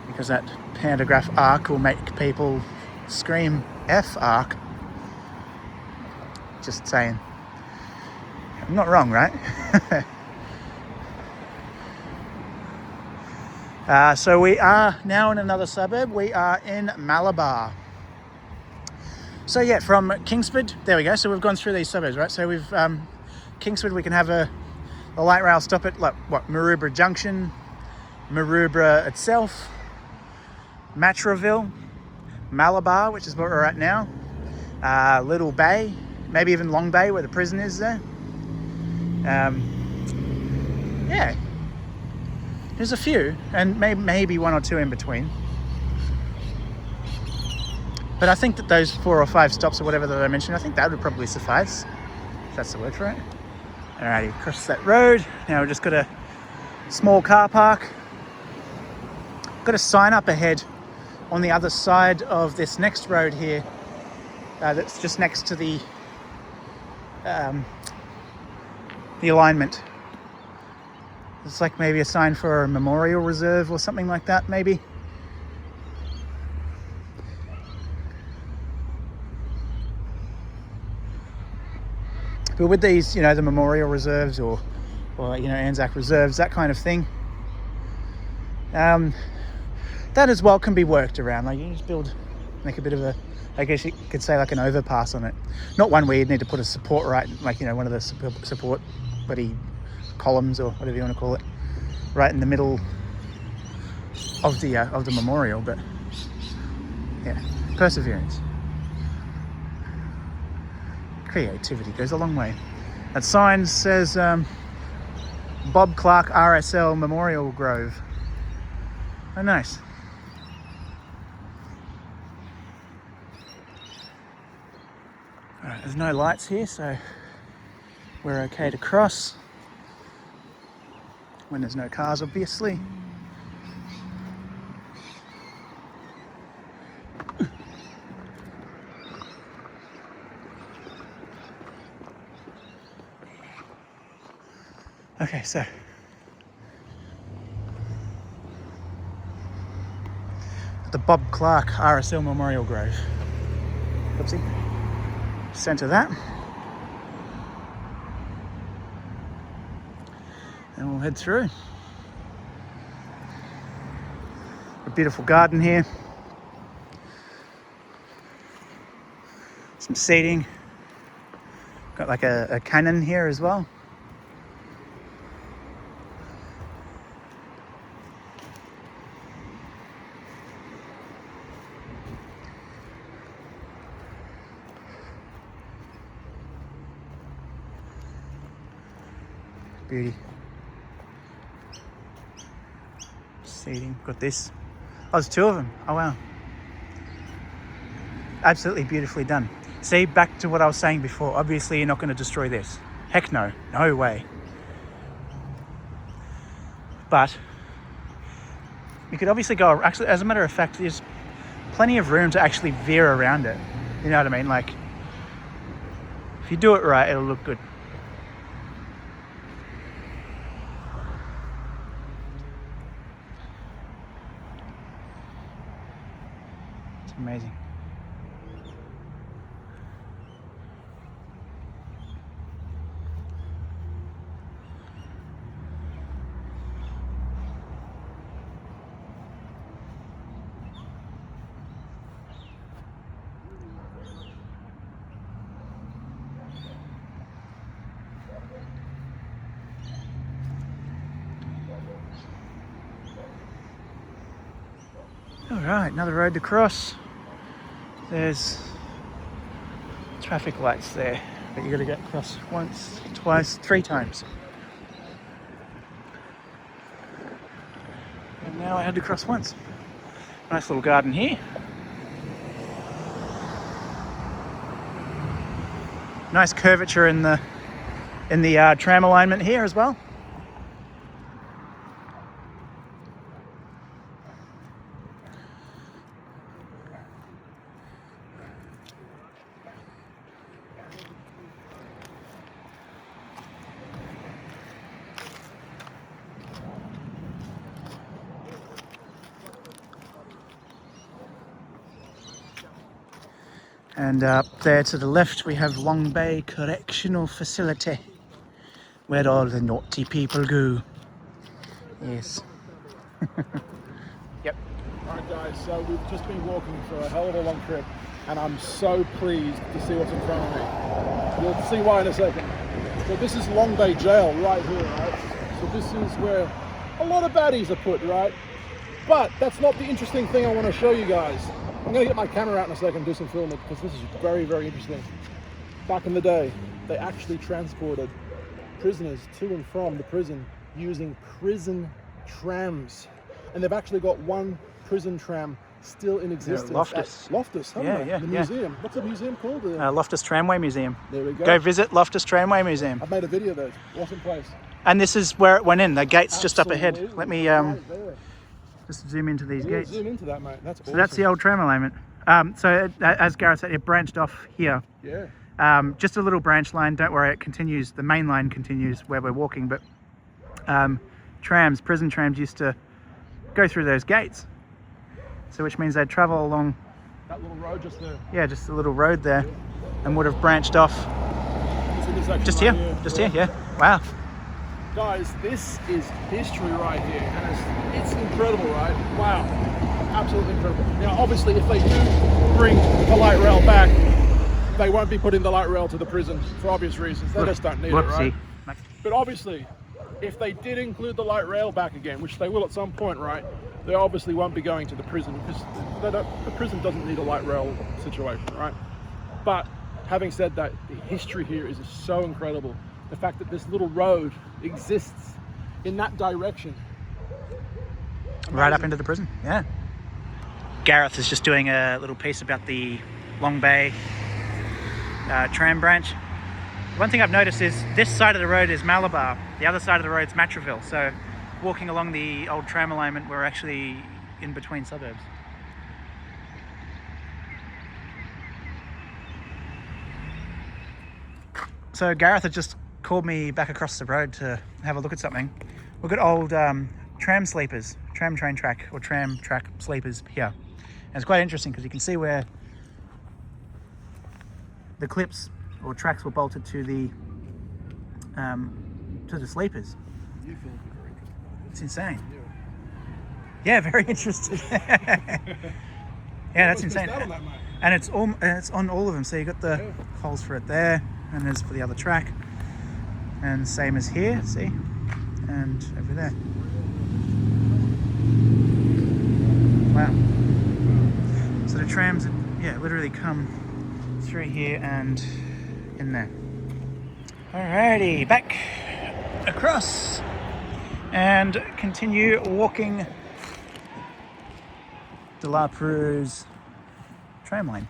because that pantograph arc will make people scream F arc. Just saying. I'm not wrong, right? So we are now in another suburb. We are in Malabar. So yeah, from Kingsford, there we go. So we've gone through these suburbs, right? So we've Kingsford, we can have a light rail stop at, like, what, Maroubra Junction, Maroubra itself, Matraville, Malabar, which is where we're at now, Little Bay, maybe even Long Bay, where the prison is there. Yeah, there's a few, and maybe one or two in between. But I think that those 4 or 5 stops or whatever that I mentioned, I think that would probably suffice, if that's the word for it. Alrighty, across that road. Now we've just got a small car park. Got a sign up ahead on the other side of this next road here. That's just next to the alignment. It's like maybe a sign for a memorial reserve or something like that, maybe. But with these, you know, the memorial reserves or you know, Anzac reserves, that kind of thing, that as well can be worked around. Like, you just make a bit of a, I guess you could say, like an overpass on it. Not one where you'd need to put a support right, like, you know, one of the support bloody columns or whatever you want to call it, right in the middle of the memorial. But yeah, perseverance. Creativity goes a long way. That sign says Bob Clark RSL Memorial Grove. Oh, nice. Alright, there's no lights here, so we're okay to cross. When there's no cars, obviously. Okay, so the Bob Clark RSL Memorial Grove. Oopsie. Centre that. And we'll head through. A beautiful garden here. Some seating. Got like a cannon here as well. Beauty. Seating. Got this. Oh, there's 2 of them. Oh, wow. Absolutely beautifully done. See, back to what I was saying before. Obviously, you're not going to destroy this. Heck no. No way. But You could obviously go, actually, as a matter of fact, there's plenty of room to actually veer around it. You know what I mean? Like, if you do it right, it'll look good. It's amazing. All right, another road to cross. There's traffic lights there, but you got to get across once, twice, 3 times. And now I had to cross once. Nice little garden here. Nice curvature in the tram alignment here as well. And up there to the left we have Long Bay Correctional Facility, where all the naughty people go. Yes. Yep. Alright guys, so we've just been walking for a hell of a long trip, and I'm so pleased to see what's in front of me. You'll see why in a second. So this is Long Bay Jail right here, right? So this is where a lot of baddies are put, right? But that's not the interesting thing I want to show you guys. I'm going to get my camera out in a second and do some filming, because this is very, very interesting. Back in the day, they actually transported prisoners to and from the prison using prison trams. And they've actually got one prison tram still in existence. Loftus. Loftus, haven't they? Yeah, The museum. What's the museum called? Loftus Tramway Museum. There we go. Go visit Loftus Tramway Museum. I've made a video there. Awesome place. And this is where it went in. The gate's just up ahead. Absolutely. Let me Right there. just zoom into these Yeah, gates. zoom into that, mate. That's awesome. So that's the old tram alignment. As Gareth said, it branched off here. Yeah. Just a little branch line. Don't worry, it continues. The main line continues where we're walking, but prison trams used to go through those gates. So which means they'd travel along. That little road just there. Yeah, just a little road there, and would have branched off. Just here. Here. Yeah. Wow. Guys, this is history right here, and it's incredible, right? Wow, absolutely incredible. Now, obviously, if they do bring the light rail back, they won't be putting the light rail to the prison for obvious reasons. They just don't need it, right? But obviously, if they did include the light rail back again, which they will at some point, right, they obviously won't be going to the prison, because the prison doesn't need a light rail situation, right? But having said that, the history here is so incredible. The fact that this little road exists in that direction. Amazing. Right up into the prison, yeah. Gareth is just doing a little piece about the Long Bay tram branch. One thing I've noticed is this side of the road is Malabar, the other side of the road is Matraville. So walking along the old tram alignment, we're actually in between suburbs. So Gareth had just called me back across the road to have a look at something. We've got old tram sleepers, tram train track or tram track sleepers here. And it's quite interesting because you can see where the clips or tracks were bolted to the sleepers. You feel very interested. It's insane. Yeah, very interested. Yeah, that's insane. And it's on all of them. So you got the holes for it there, and there's for the other track, and same as here. See, and over there. Wow. So the trams, literally come through here and in there. Alrighty, back across and continue walking the La Perouse Tram Line.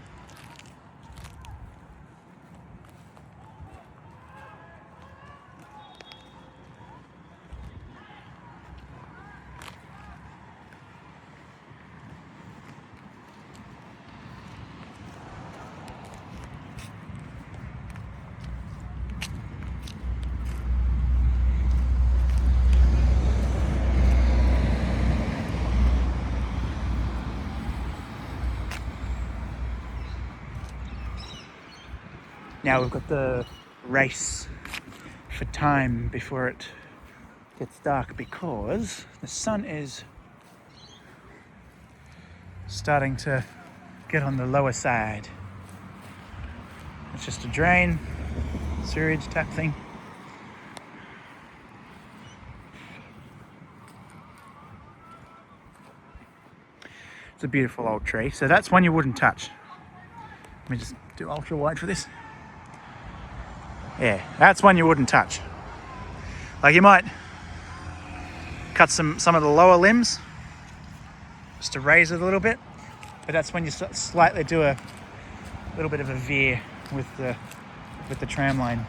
Now we've got the race for time before it gets dark because the sun is starting to get on the lower side. It's just a drain, sewage tap thing. It's a beautiful old tree. So that's one you wouldn't touch. Let me just do ultra wide for this. Yeah, that's one you wouldn't touch. Like you might cut some of the lower limbs just to raise it a little bit, but that's when you slightly do a little bit of a veer with the tram line.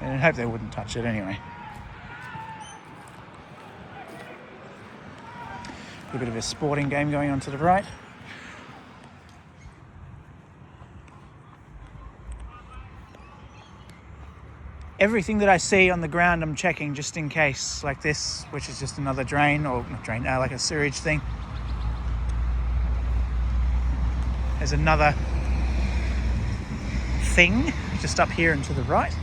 And I hope they wouldn't touch it anyway. A bit of a sporting game going on to the right. Everything that I see on the ground I'm checking just in case, like this, which is just another drain, or not drain, like a sewage thing. There's another thing just up here and to the right.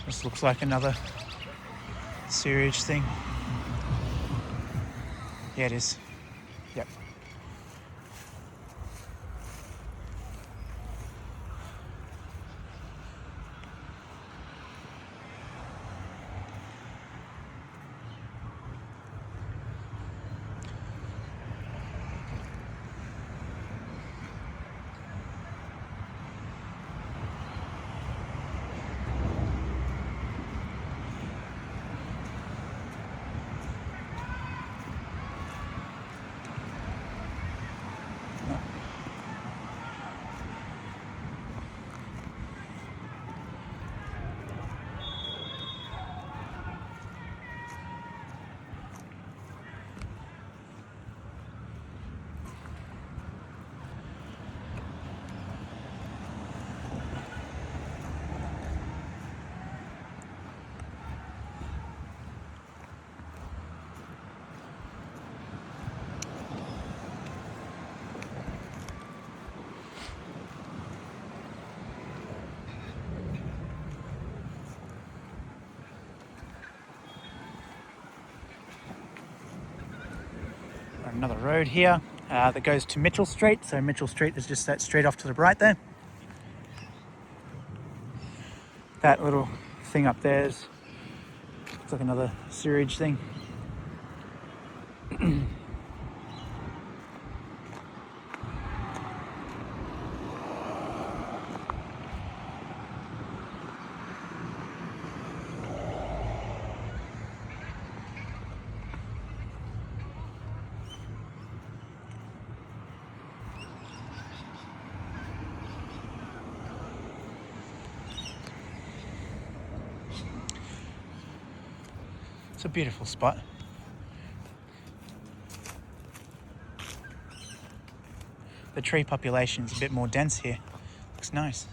This looks like another sewage thing. Yeah, it is. Yep. Another road here that goes to Mitchell Street. So Mitchell Street is just that straight off to the right there. That little thing up there is looks like another sewage thing. It's a beautiful spot. The tree population is a bit more dense here. Looks nice.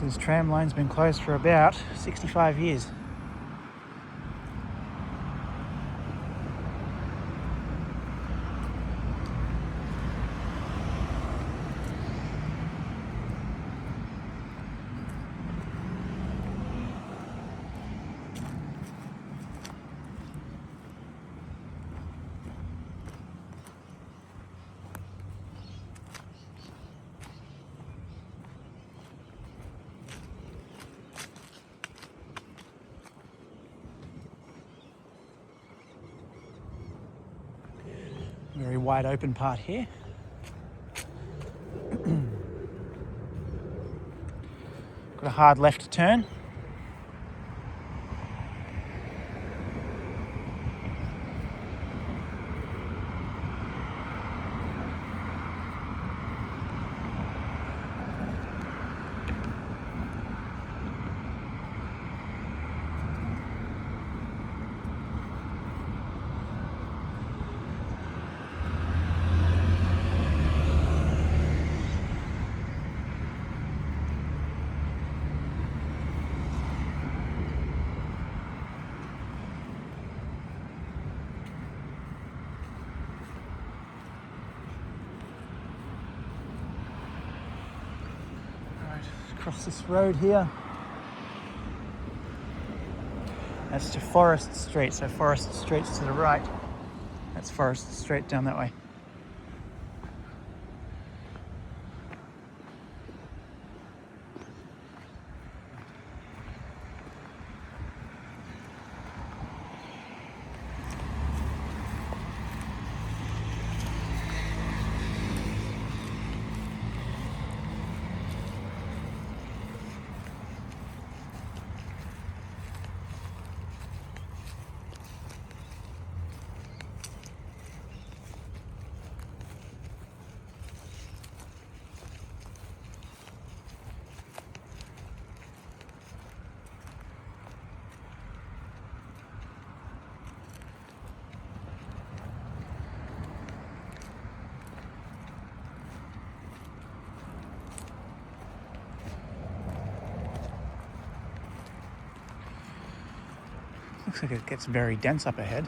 This tram line's been closed for about 65 years. Very wide open part here. Got a hard left turn. Across this road here. That's to Forest Street, so Forest Street's to the right. That's Forest Street down that way. Looks like it gets very dense up ahead.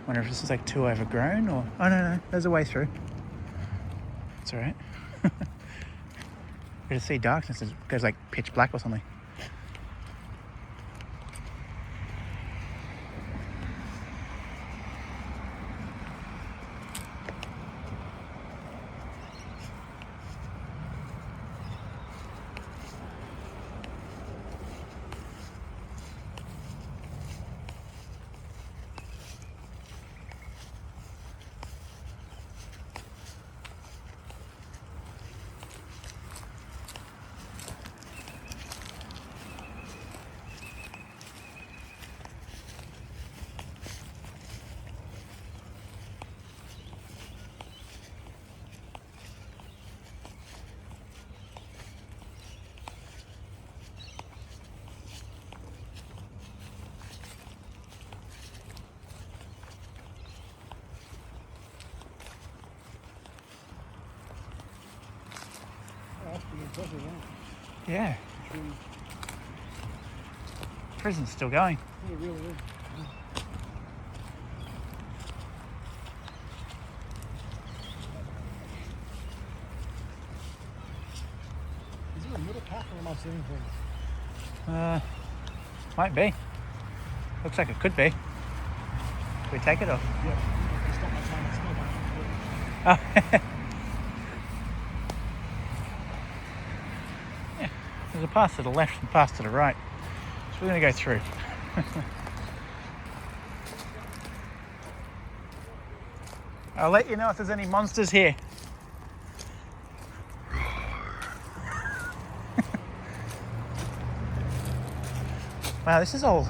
Wonder if this is like too overgrown or... Oh no, there's a way through. It's alright. You can see darkness, it goes like pitch black or something. Yeah. Prison's still going. It really is. Is there a middle path or am I seeing things? Might be. Looks like it could be. Should we take it off? Yeah. It's not my time. It's not my Oh. Yeah. There's a path to the left and a path to the right. So we're going to go through. I'll let you know if there's any monsters here. Wow, this is all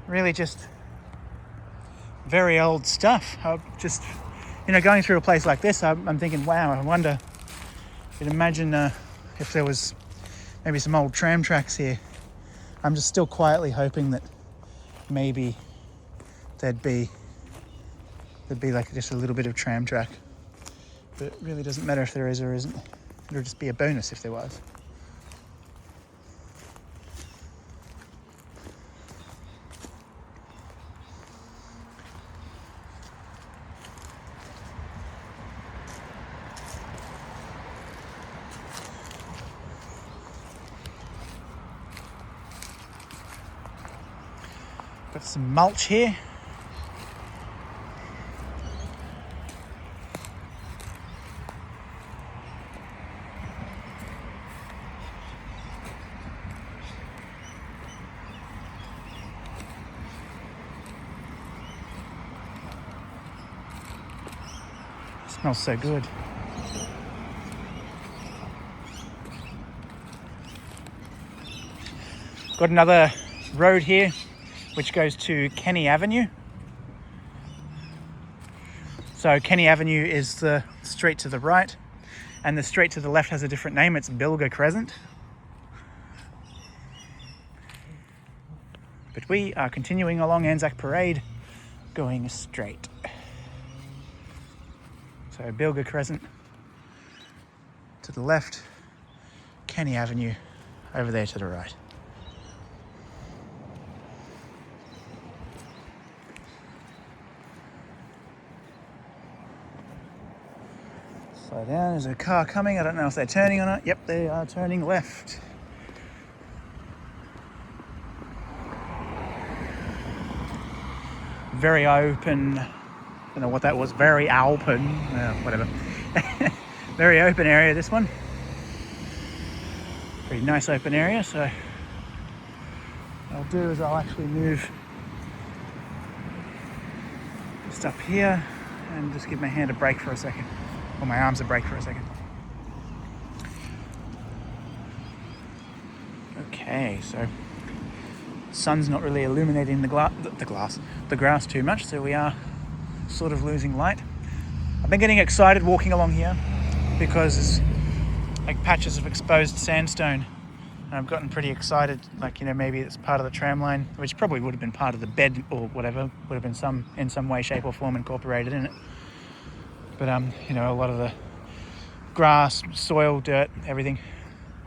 really just very old stuff. Just, going through a place like this, I'm thinking, wow, I wonder, you can imagine if there was maybe some old tram tracks here. I'm just still quietly hoping that maybe there'd be like just a little bit of tram track. But it really doesn't matter if there is or isn't. It would just be a bonus if there was. Got some mulch here. Smells so good. Got another road here which goes to Kenny Avenue. So Kenny Avenue is the street to the right, and the street to the left has a different name. It's Bilger Crescent. But we are continuing along Anzac Parade, going straight. So Bilger Crescent to the left, Kenny Avenue over there to the right. Slow down, there's a car coming. I don't know if they're turning or not. Yep, they are turning left. Very open, I don't know what that was, very open, whatever. Very open area, this one. Pretty nice open area, so what I'll do is I'll actually move just up here and just give my hand a break for a second. Or my arms a break for a second. Okay, so sun's not really illuminating the grass too much, so we are sort of losing light. I've been getting excited walking along here because there's like patches of exposed sandstone, and I've gotten pretty excited, like, you know, maybe it's part of the tram line, which probably would have been part of the bed or whatever, would have been in some way, shape or form incorporated in it. But you know, a lot of the grass, soil, dirt, everything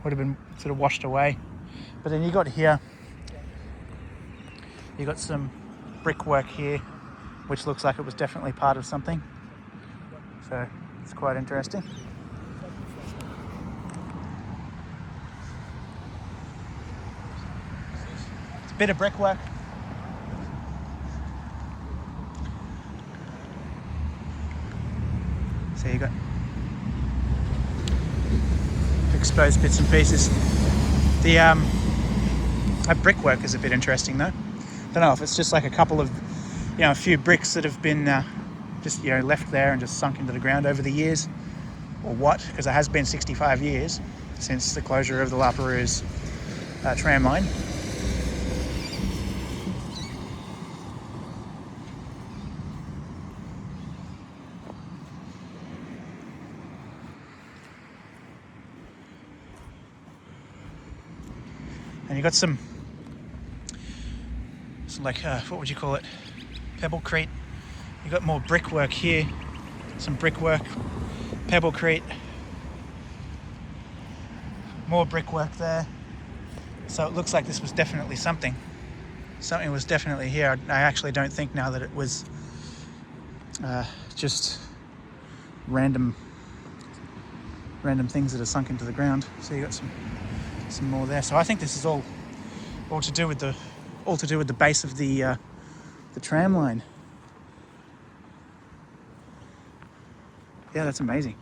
would have been sort of washed away. But then you got here, you got some brickwork here, which looks like it was definitely part of something. So it's quite interesting. It's a bit of brickwork. So you got exposed bits and pieces. The brickwork is a bit interesting though. Don't know if it's just like a couple of, you know, a few bricks that have been just, you know, left there and just sunk into the ground over the years, or what, because it has been 65 years since the closure of the Perouse Tram Line. And you got some like, what would you call it? Pebblecrete. You got more brickwork here. Some brickwork, pebblecrete, more brickwork there. So it looks like this was definitely something. Something was definitely here. I actually don't think now that it was just random things that are sunk into the ground. So you got some more there. So I think this is all to do with the base of the tram line. Yeah, that's amazing.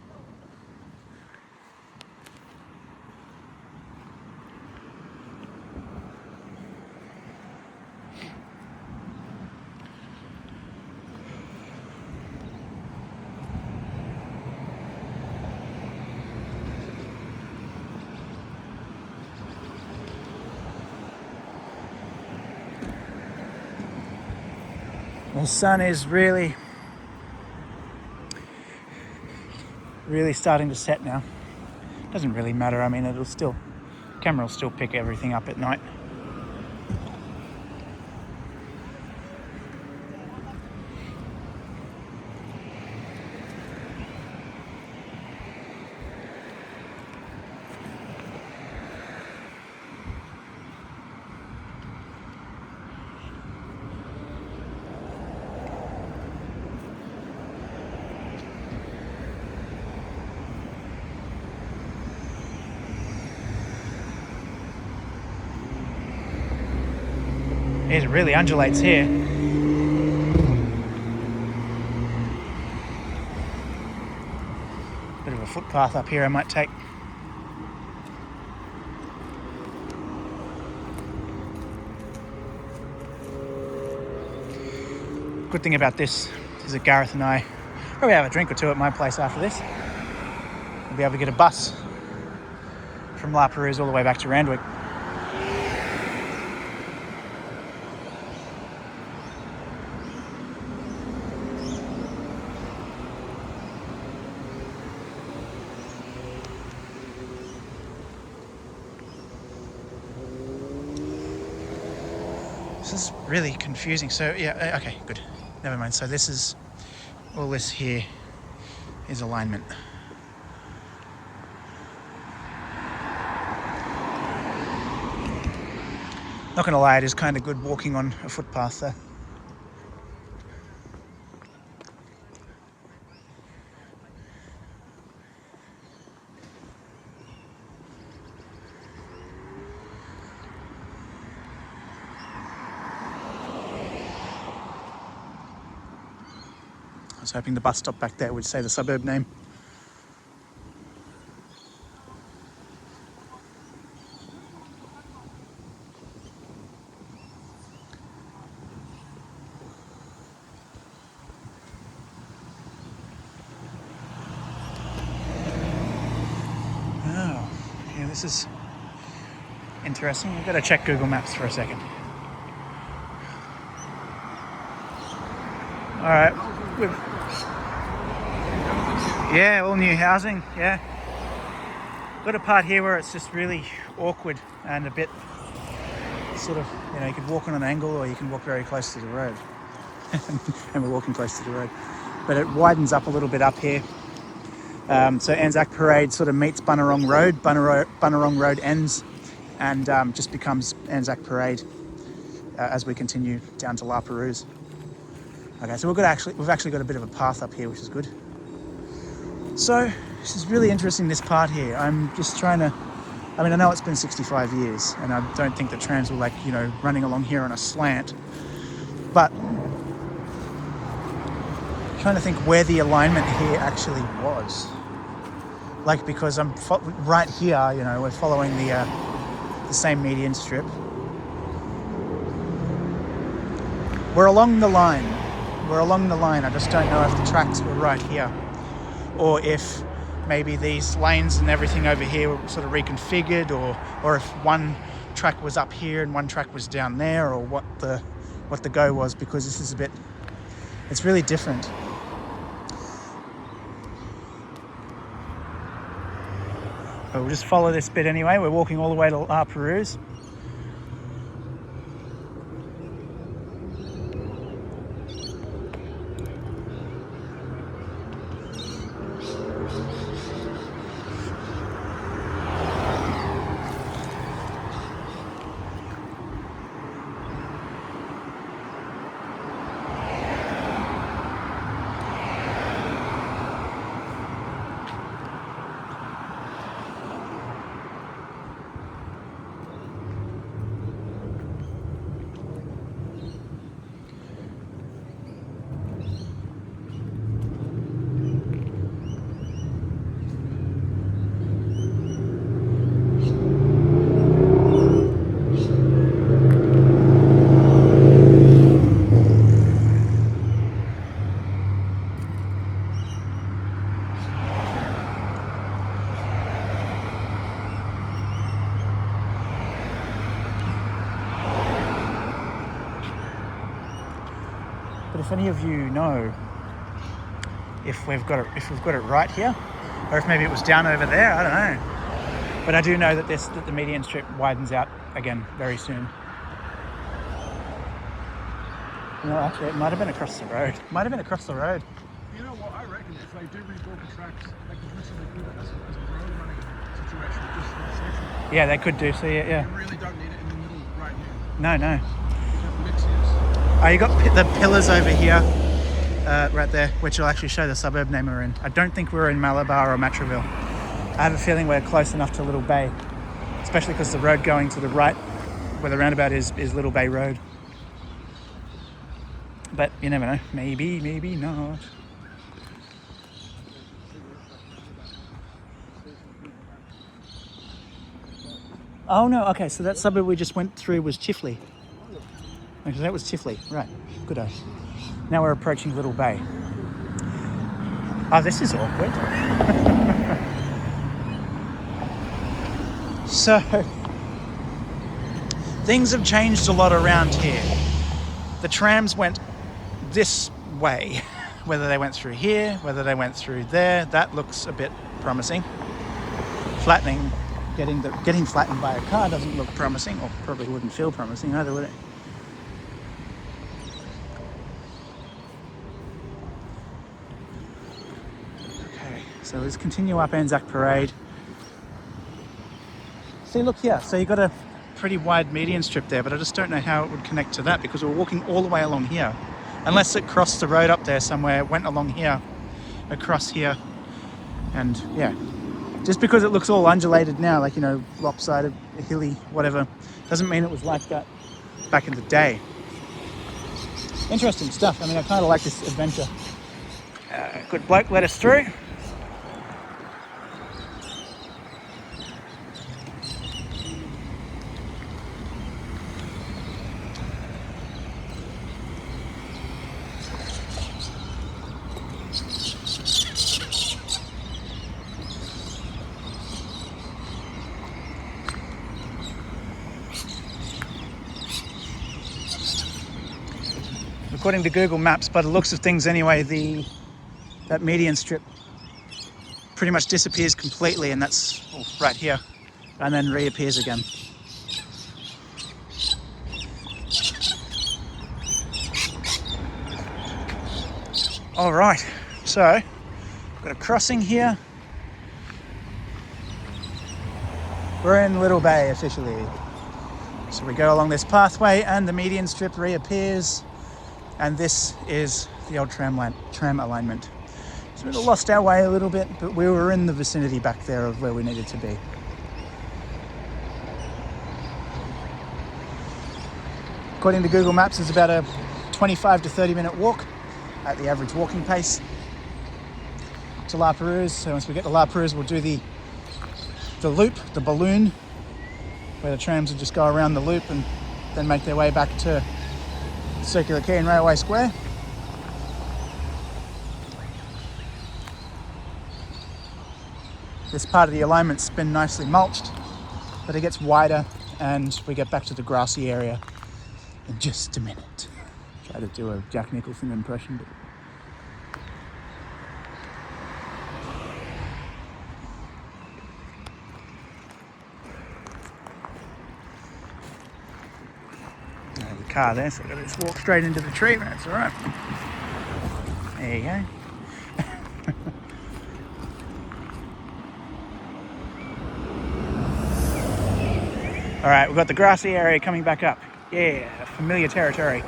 The sun is really starting to set now. Doesn't really matter. I mean, camera will still pick everything up at night. It really undulates here. Bit of a footpath up here I might take. Good thing about this is that Gareth and I probably have a drink or two at my place after this. We'll be able to get a bus from La Perouse all the way back to Randwick. This is really confusing. So yeah, okay, good. Never mind. So this is, all this here is alignment. Not gonna lie, it is kind of good walking on a footpath there. I was hoping the bus stop back there would say the suburb name. Oh, yeah, this is interesting. I've got to check Google Maps for a second. All right. Yeah, all new housing, yeah. Got a part here where it's just really awkward and a bit sort of, you know, you could walk on an angle or you can walk very close to the road. And we're walking close to the road. But it widens up a little bit up here. So Anzac Parade sort of meets Bunurong Road. Bunurong Road ends and just becomes Anzac Parade as we continue down to La Perouse. Okay, so we've actually got a bit of a path up here, which is good. So this is really interesting, this part here. I'm just trying to, I mean, I know it's been 65 years and I don't think the trams were like, you know, running along here on a slant, but trying to think where the alignment here actually was. Like, because I'm right here, you know, we're following the same median strip. We're along the line. I just don't know if the tracks were right here, or if maybe these lanes and everything over here were sort of reconfigured, or if one track was up here and one track was down there, or what the go was, because this is it's really different. But we'll just follow this bit anyway. We're walking all the way to La Perouse. But if any of you know if we've got it right here, or if maybe it was down over there, I don't know. But I do know that the median strip widens out again very soon. You know, actually, it might have been across the road. You know what, I reckon if they do rebuild the tracks, they could literally do it as a road running situation just for the section. Yeah, they could do, so yeah. You really don't need it in the middle right here. No. You have mixes. Oh, you got the pillars over here, right there, which will actually show the suburb name we're in. I don't think we're in Malabar or Matraville. I have a feeling we're close enough to Little Bay, especially because the road going to the right, where the roundabout is Little Bay Road. But you never know. Maybe, maybe not. Oh no, okay, so that suburb we just went through was Chifley. Okay, that was Chifley, right. Good eye. Now we're approaching Little Bay. Oh, this is awkward. So, things have changed a lot around here. The trams went this way. Whether they went through here, whether they went through there, that looks a bit promising. Flattening, getting flattened by a car doesn't look promising, or probably wouldn't feel promising either, would it? Okay, so let's continue up Anzac Parade. See, look here. So you got a pretty wide median strip there, but I just don't know how it would connect to that because we're walking all the way along here. Unless it crossed the road up there somewhere, went along here, across here, and yeah. Just because it looks all undulated now, like, you know, lopsided, hilly, whatever, doesn't mean it was like that back in the day. Interesting stuff. I mean, I kind of like this adventure. Good bloke let us through. According to Google Maps, by the looks of things anyway, that median strip pretty much disappears completely, and that's right here, and then reappears again. All right, so got a crossing here. We're in Little Bay officially. So we go along this pathway and the median strip reappears. And this is the old tram alignment. So we lost our way a little bit, but we were in the vicinity back there of where we needed to be. According to Google Maps, it's about a 25 to 30 minute walk at the average walking pace to La Perouse. So once we get to La Perouse, we'll do the loop, the balloon, where the trams will just go around the loop and then make their way back to Circular Quay and Railway Square. This part of the alignment's been nicely mulched, but it gets wider and we get back to the grassy area in just a minute. Try to do a Jack Nicholson impression, but car there, so I've got to just walk straight into the tree, that's all right. There you go. All right, we've got the grassy area coming back up. Yeah, familiar territory.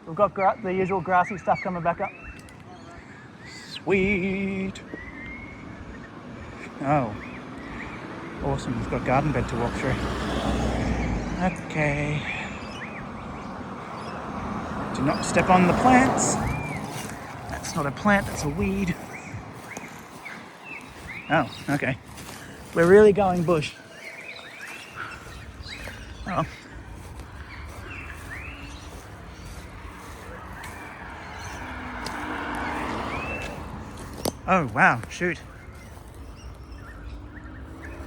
We've got the usual grassy stuff coming back up. Sweet. Oh, awesome, we've got a garden bed to walk through. Okay. Do not step on the plants. That's not a plant, that's a weed. Oh, okay. We're really going bush. Oh. Oh, wow, shoot.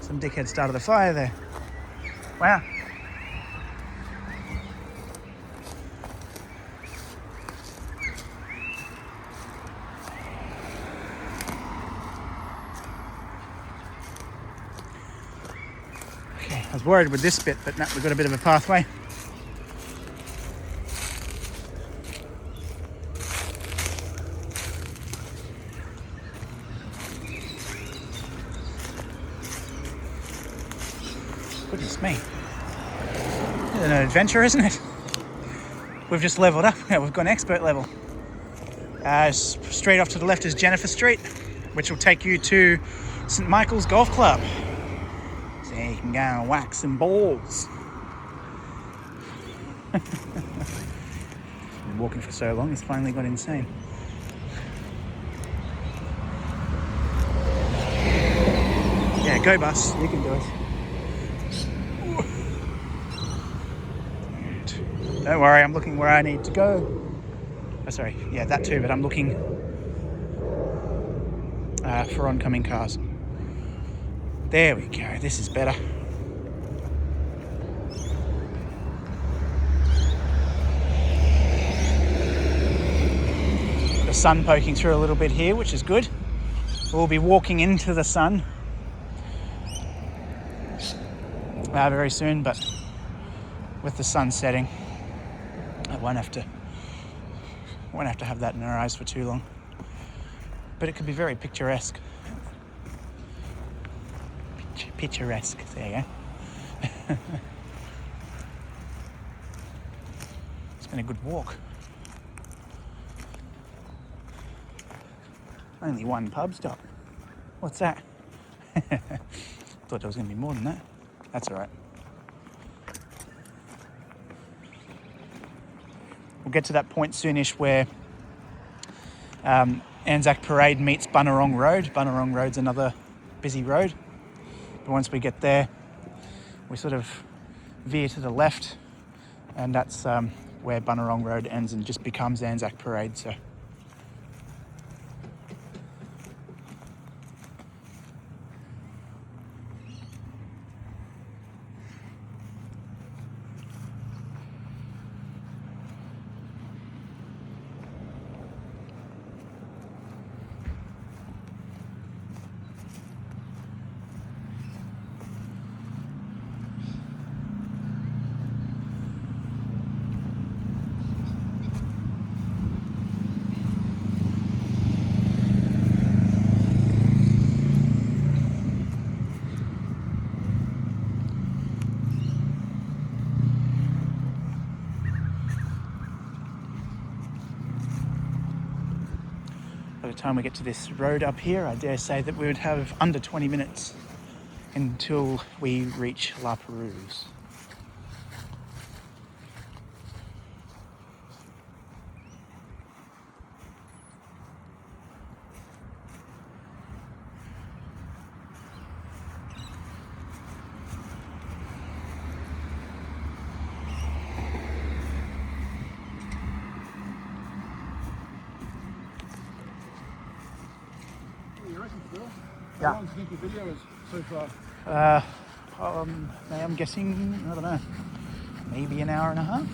Some dickhead started a fire there. Wow. I was worried with this bit, but now we've got a bit of a pathway. Goodness me. It's an adventure, isn't it? We've just leveled up. We've gone expert level. Straight off to the left is Jennifer Street, which will take you to St Michael's Golf Club. So you can go and whack some balls. walking for so long, it's finally got insane. Yeah, go bus, you can do it. Don't worry, I'm looking where I need to go. Oh, sorry, yeah, that too, but I'm looking for oncoming cars. There we go, this is better. The sun poking through a little bit here, which is good. We'll be walking into the sun very soon, but with the sun setting, I won't have to have that in our eyes for too long. But it could be very picturesque. Picturesque, there you go. It's been a good walk. Only one pub stop. What's that? Thought there was going to be more than that. That's all right. We'll get to that point soonish where Anzac Parade meets Bunurong Road. Bunurong Road's another busy road. But once we get there, we sort of veer to the left, and that's where Bunurong Road ends and just becomes Anzac Parade. So. By the time we get to this road up here, I dare say that we would have under 20 minutes until we reach La Perouse. How long do you think the video is so far? I'm guessing, I don't know, maybe an hour and a half.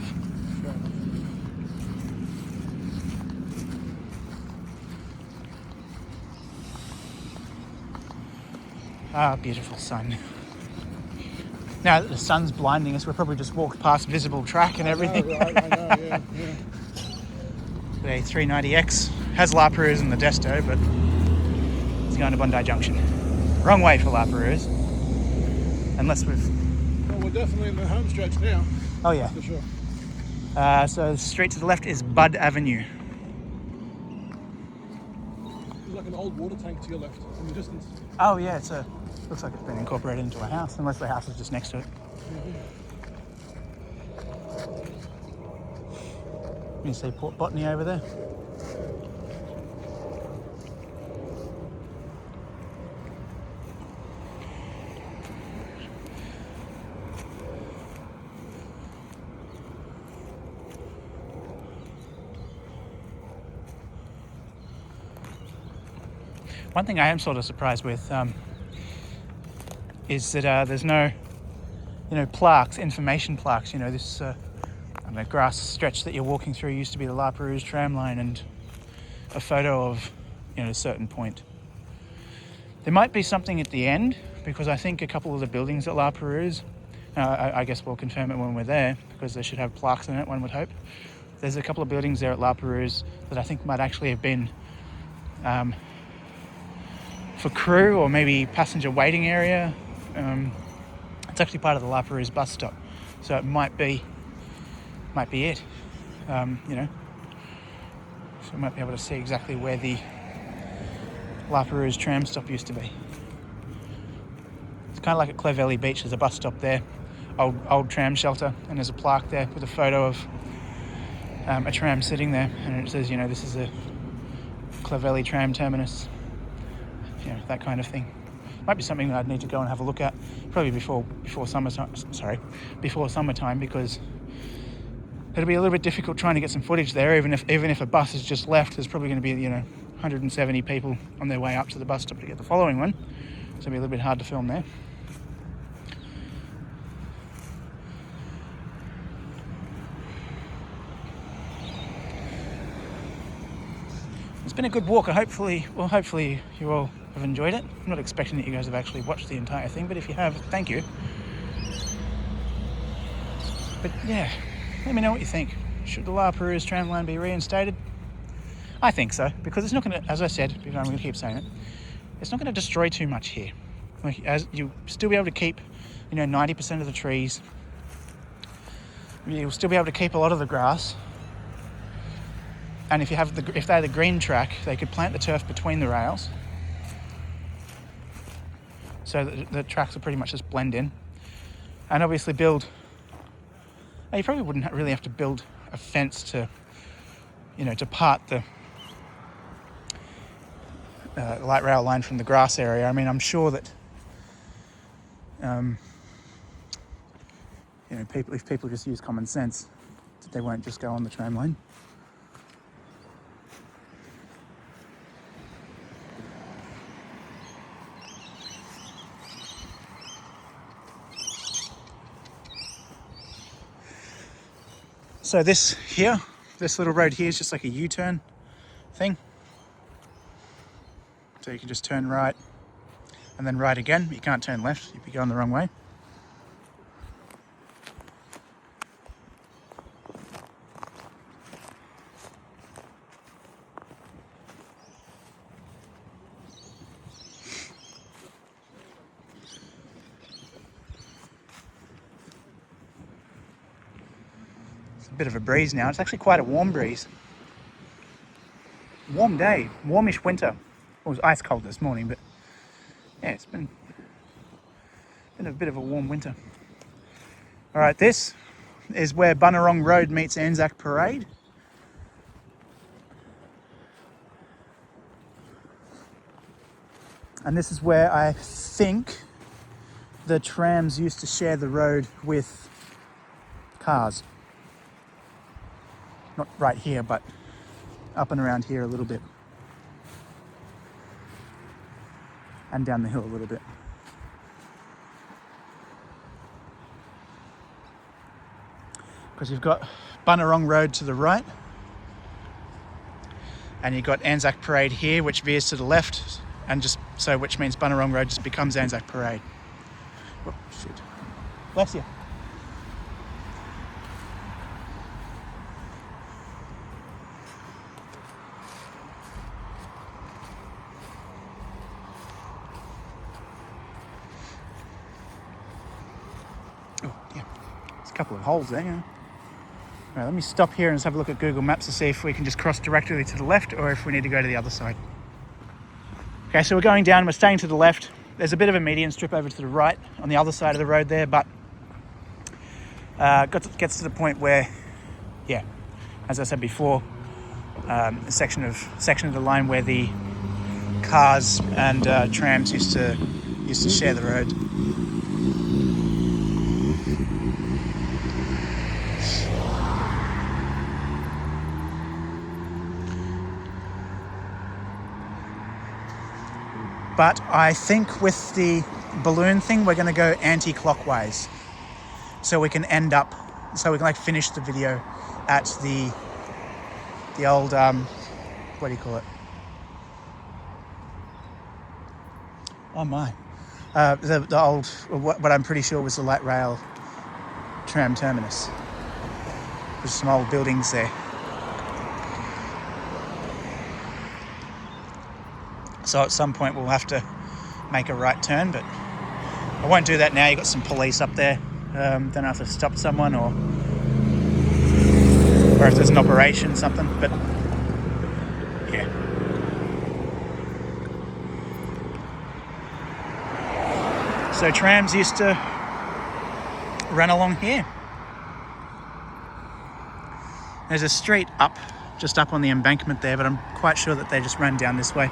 Ah, beautiful sun. Now that the sun's blinding us, we'll probably just walk past visible track and everything. I know, yeah. The A390X has La Perouse in the Desto, but it's going to Bondi Junction. Wrong way for La Perouse. Unless we've... Well, we're definitely in the home stretch now. Oh yeah. For sure. So the street to the left is Bud Avenue. There's like an old water tank to your left in the distance. Oh yeah, looks like it's been incorporated into a house, unless the house is just next to it. You can see Port Botany over there. One thing I am sort of surprised with is that there's no, plaques, information plaques. This grass stretch that you're walking through used to be the Perouse Tram Line, and a photo of, a certain point. There might be something at the end, because I think a couple of the buildings at Perouse, I guess we'll confirm it when we're there, because they should have plaques in it, one would hope. There's a couple of buildings there at Perouse that I think might actually have been for crew or maybe passenger waiting area. It's actually part of the Perouse bus stop, so it might be it. So we might be able to see exactly where the Perouse tram stop used to be. It's kind of like at Clovelly Beach. There's a bus stop there, old tram shelter, and there's a plaque there with a photo of a tram sitting there, and it says, you know, this is a Clovelly tram terminus, you know, that kind of thing. Might be something that I'd need to go and have a look at, probably before summertime, because it'll be a little bit difficult trying to get some footage there. Even if a bus has just left, there's probably going to be, you know, 170 people on their way up to the bus stop to get the following one, so it'll be a little bit hard to film there. It's been a good walk. Hopefully you all have enjoyed it. I'm not expecting that you guys have actually watched the entire thing, but if you have, thank you. But yeah, let me know what you think. Should the Perouse Tram Line be reinstated? I think so, because it's not going to, as I said, I'm going to keep saying it, it's not going to destroy too much here. Like, as you'll still be able to keep, you know, 90% of the trees. You'll still be able to keep a lot of the grass. And if they had the green track, they could plant the turf between the rails, so that the tracks will pretty much just blend in. And obviously you probably wouldn't really have to build a fence to, you know, to part the light rail line from the grass area. I mean, I'm sure that, you know, if people just use common sense, that they won't just go on the tram line. So this little road here is just like a U-turn thing. So you can just turn right and then right again. You can't turn left if you're going the wrong way. Bit of a breeze now. It's actually quite a warm breeze. Warm day, warmish winter. It was ice cold this morning, but yeah, it's been a bit of a warm winter. All right, this is where Bunurong Road meets Anzac Parade. And this is where I think the trams used to share the road with cars. Not right here, but up and around here a little bit. And down the hill a little bit. Because you've got Bunurong Road to the right. And you've got Anzac Parade here, which veers to the left. And which means Bunurong Road just becomes Anzac Parade. Oh, shit. Bless you. Couple of holes there, yeah. Right, let me stop here and just have a look at Google Maps to see if we can just cross directly to the left or if we need to go to the other side. Okay, so we're going down, we're staying to the left. There's a bit of a median strip over to the right on the other side of the road there, but gets to the point where, yeah, as I said before, a section of the line where the cars and trams used to share the road. But I think with the balloon thing, we're going to go anti-clockwise. So we can finish the video at the old, what do you call it? Oh my. The old, what I'm pretty sure was the light rail tram terminus. There's some old buildings there. So at some point we'll have to make a right turn, but I won't do that now. You've got some police up there. Don't have to stop someone or if there's an operation, something, but yeah. So trams used to run along here. There's a street up, just up on the embankment there, but I'm quite sure that they just ran down this way.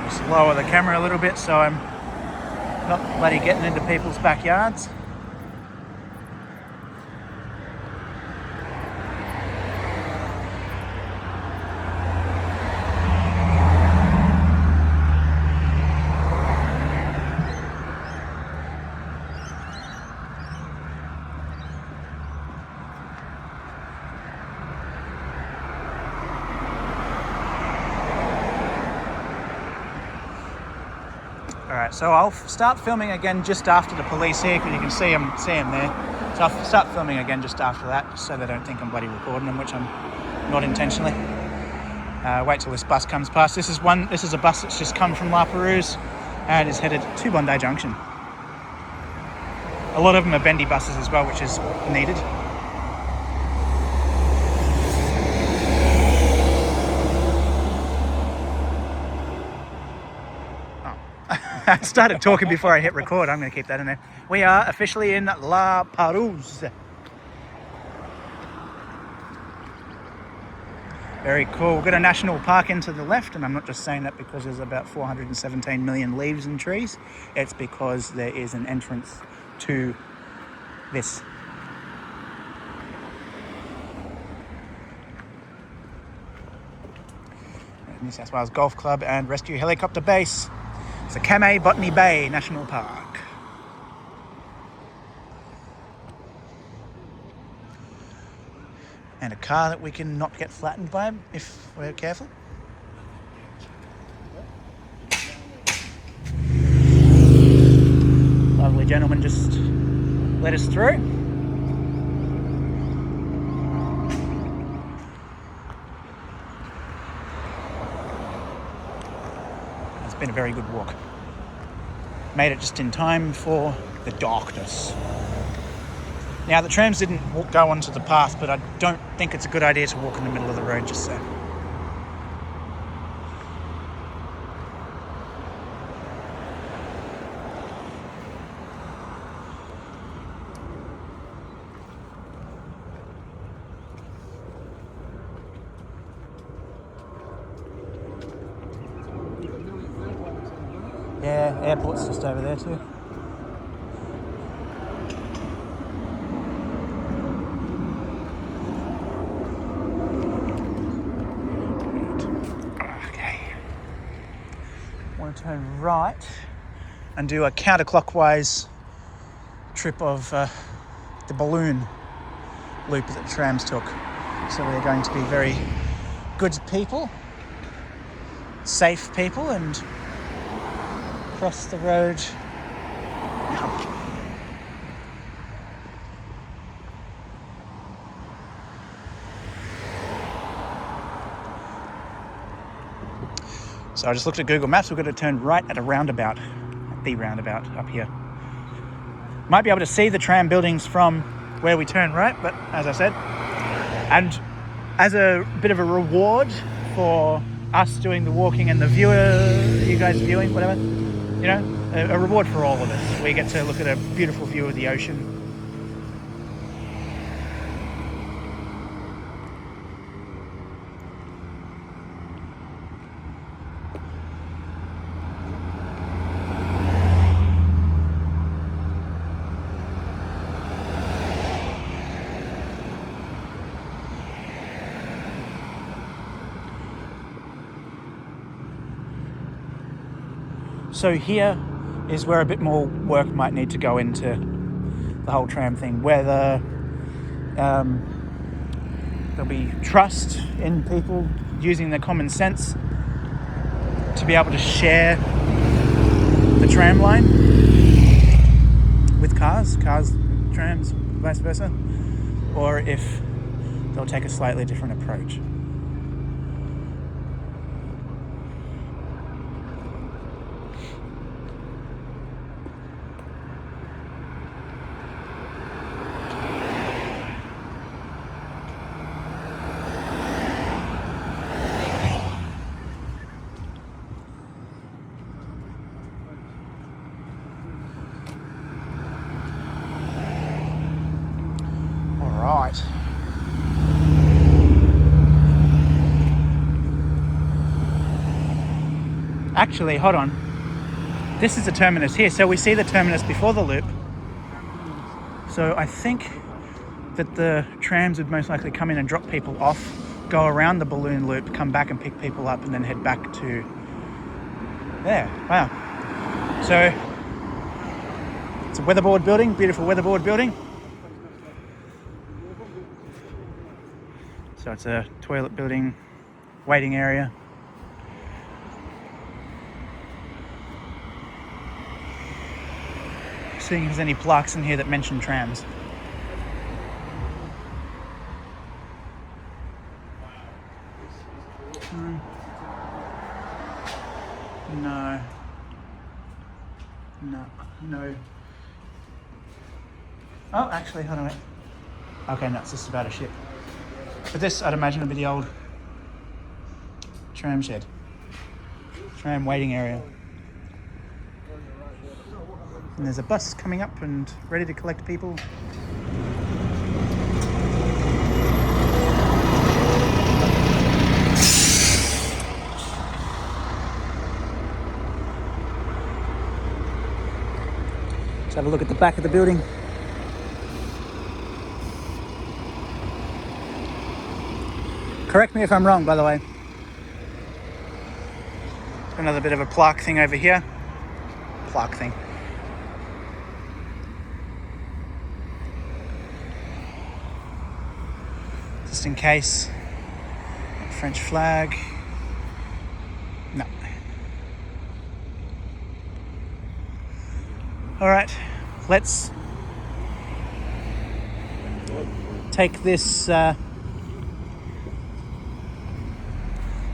Just lower the camera a little bit so I'm not bloody getting into people's backyards. Alright, so I'll start filming again just after the police here, because you can see them there. So I'll start filming again just after that, just so they don't think I'm bloody recording them, which I'm not intentionally. Wait till this bus comes past. This is a bus that's just come from La Perouse and is headed to Bondi Junction. A lot of them are bendy buses as well, which is needed. I started talking before I hit record. I'm going to keep that in there. We are officially in La Perouse. Very cool. We've got a national park into the left, and I'm not just saying that because there's about 417 million leaves and trees. It's because there is an entrance to this. New South Wales Golf Club and Rescue Helicopter Base. It's the Kamei Botany Bay National Park. And a car that we can not get flattened by if we're careful. Lovely gentleman just let us through. It's been a very good walk. Made it just in time for the darkness. Now, the trams didn't go onto the path, but I don't think it's a good idea to walk in the middle of the road, just so. Yeah, airport's just over there too. Okay. Want to turn right and do a counterclockwise trip of the balloon loop that the trams took. So we're going to be very good people, safe people, and cross the road now. So I just looked at Google Maps. We're going to turn right at a roundabout, at the roundabout up here. Might be able to see the tram buildings from where we turn right, but as I said, and as a bit of a reward for us doing the walking and the you guys viewing, whatever, you know, a reward for all of us. We get to look at a beautiful view of the ocean. So here is where a bit more work might need to go into the whole tram thing, whether there'll be trust in people using their common sense to be able to share the tram line with cars, trams, vice versa, or if they'll take a slightly different approach. Actually, hold on. This is the terminus here. So we see the terminus before the loop. So I think that the trams would most likely come in and drop people off, go around the balloon loop, come back and pick people up, and then head back to there. Wow. So it's a weatherboard building, beautiful weatherboard building. So it's a toilet building, waiting area. Seeing if there's any plaques in here that mention trams. No. No. Oh, actually, hold on a minute. Okay, no, it's just about a ship. But this, I'd imagine, would be the old tram shed. Tram waiting area. And there's a bus coming up and ready to collect people. Let's have a look at the back of the building. Correct me if I'm wrong, by the way. Another bit of a plaque thing over here. Plaque thing. Just in case. French flag. No. All right, let's take this.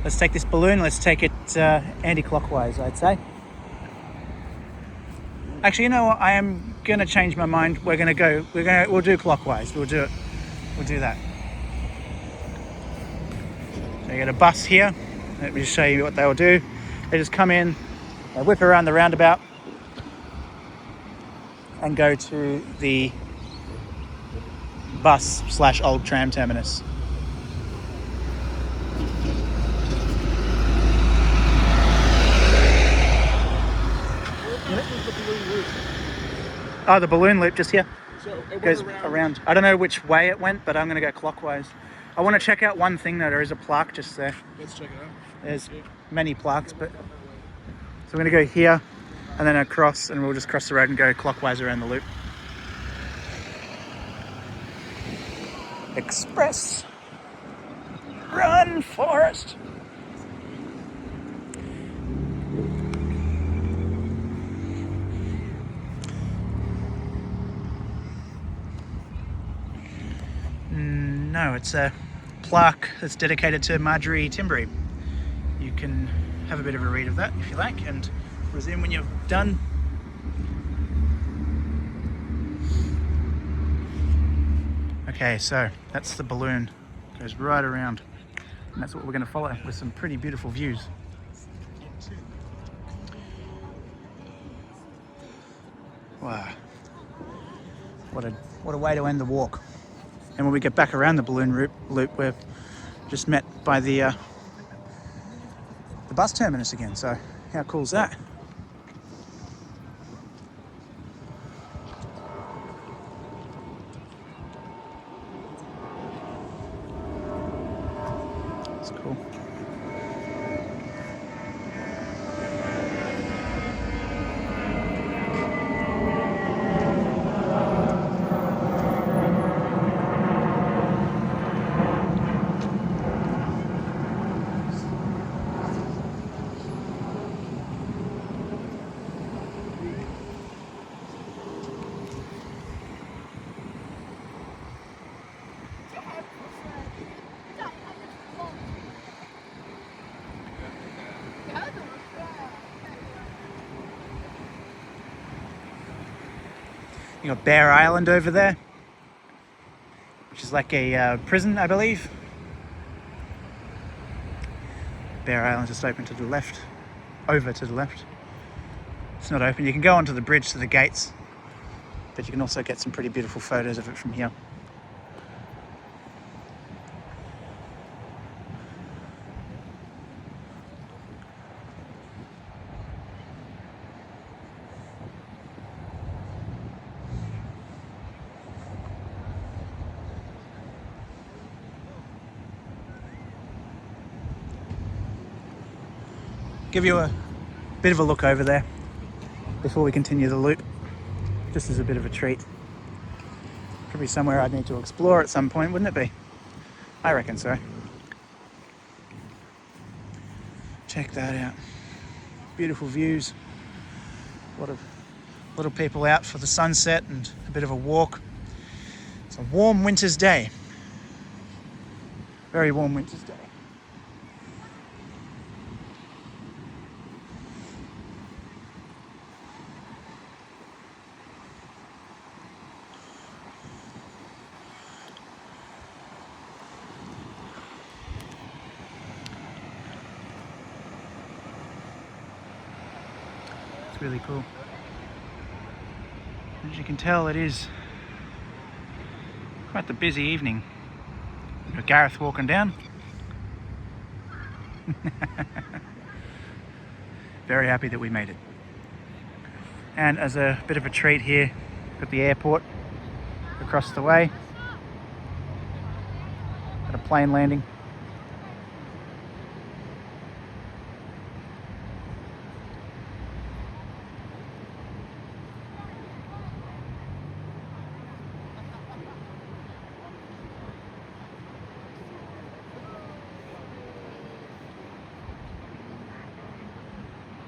Let's take this balloon. Let's take it anti-clockwise, I'd say. Actually, you know what? I am gonna change my mind. We'll do clockwise. We'll do that. So you get a bus here. Let me just show you what they'll do. They just come in, they whip around the roundabout, and go to the bus/old tram terminus. Oh, the balloon loop just here. So it Goes went around. I don't know which way it went, but I'm going to go clockwise. I want to check out one thing though. There is a plaque just there. Let's check it out. There's many plaques, but so we're going to go here and then across, and we'll just cross the road and go clockwise around the loop. Express. Run, Forest. No, it's a plaque that's dedicated to Marjorie Timbery. You can have a bit of a read of that if you like, and resume when you're done. Okay, so that's the balloon. Goes right around. And that's what we're going to follow with some pretty beautiful views. Wow. What a way to end the walk. And when we get back around the balloon loop, we're just met by the bus terminus again. So how cool is that? It's cool. You got Bear Island over there, which is like a prison, I believe. Bear Island just open to the left, over to the left. It's not open. You can go onto the bridge to the gates, but you can also get some pretty beautiful photos of it from here. give you a bit of a look over there before we continue the loop, just as a bit of a treat. Could be somewhere I'd need to explore at some point, wouldn't it be? I reckon so. Check that out. Beautiful views. A lot of little people out for the sunset and a bit of a walk. It's a warm winter's day. Very warm winter's day. It's really cool. As you can tell, it is quite the busy evening. We've got Gareth walking down. Very happy that we made it. And as a bit of a treat here, got the airport across the way. Got a plane landing.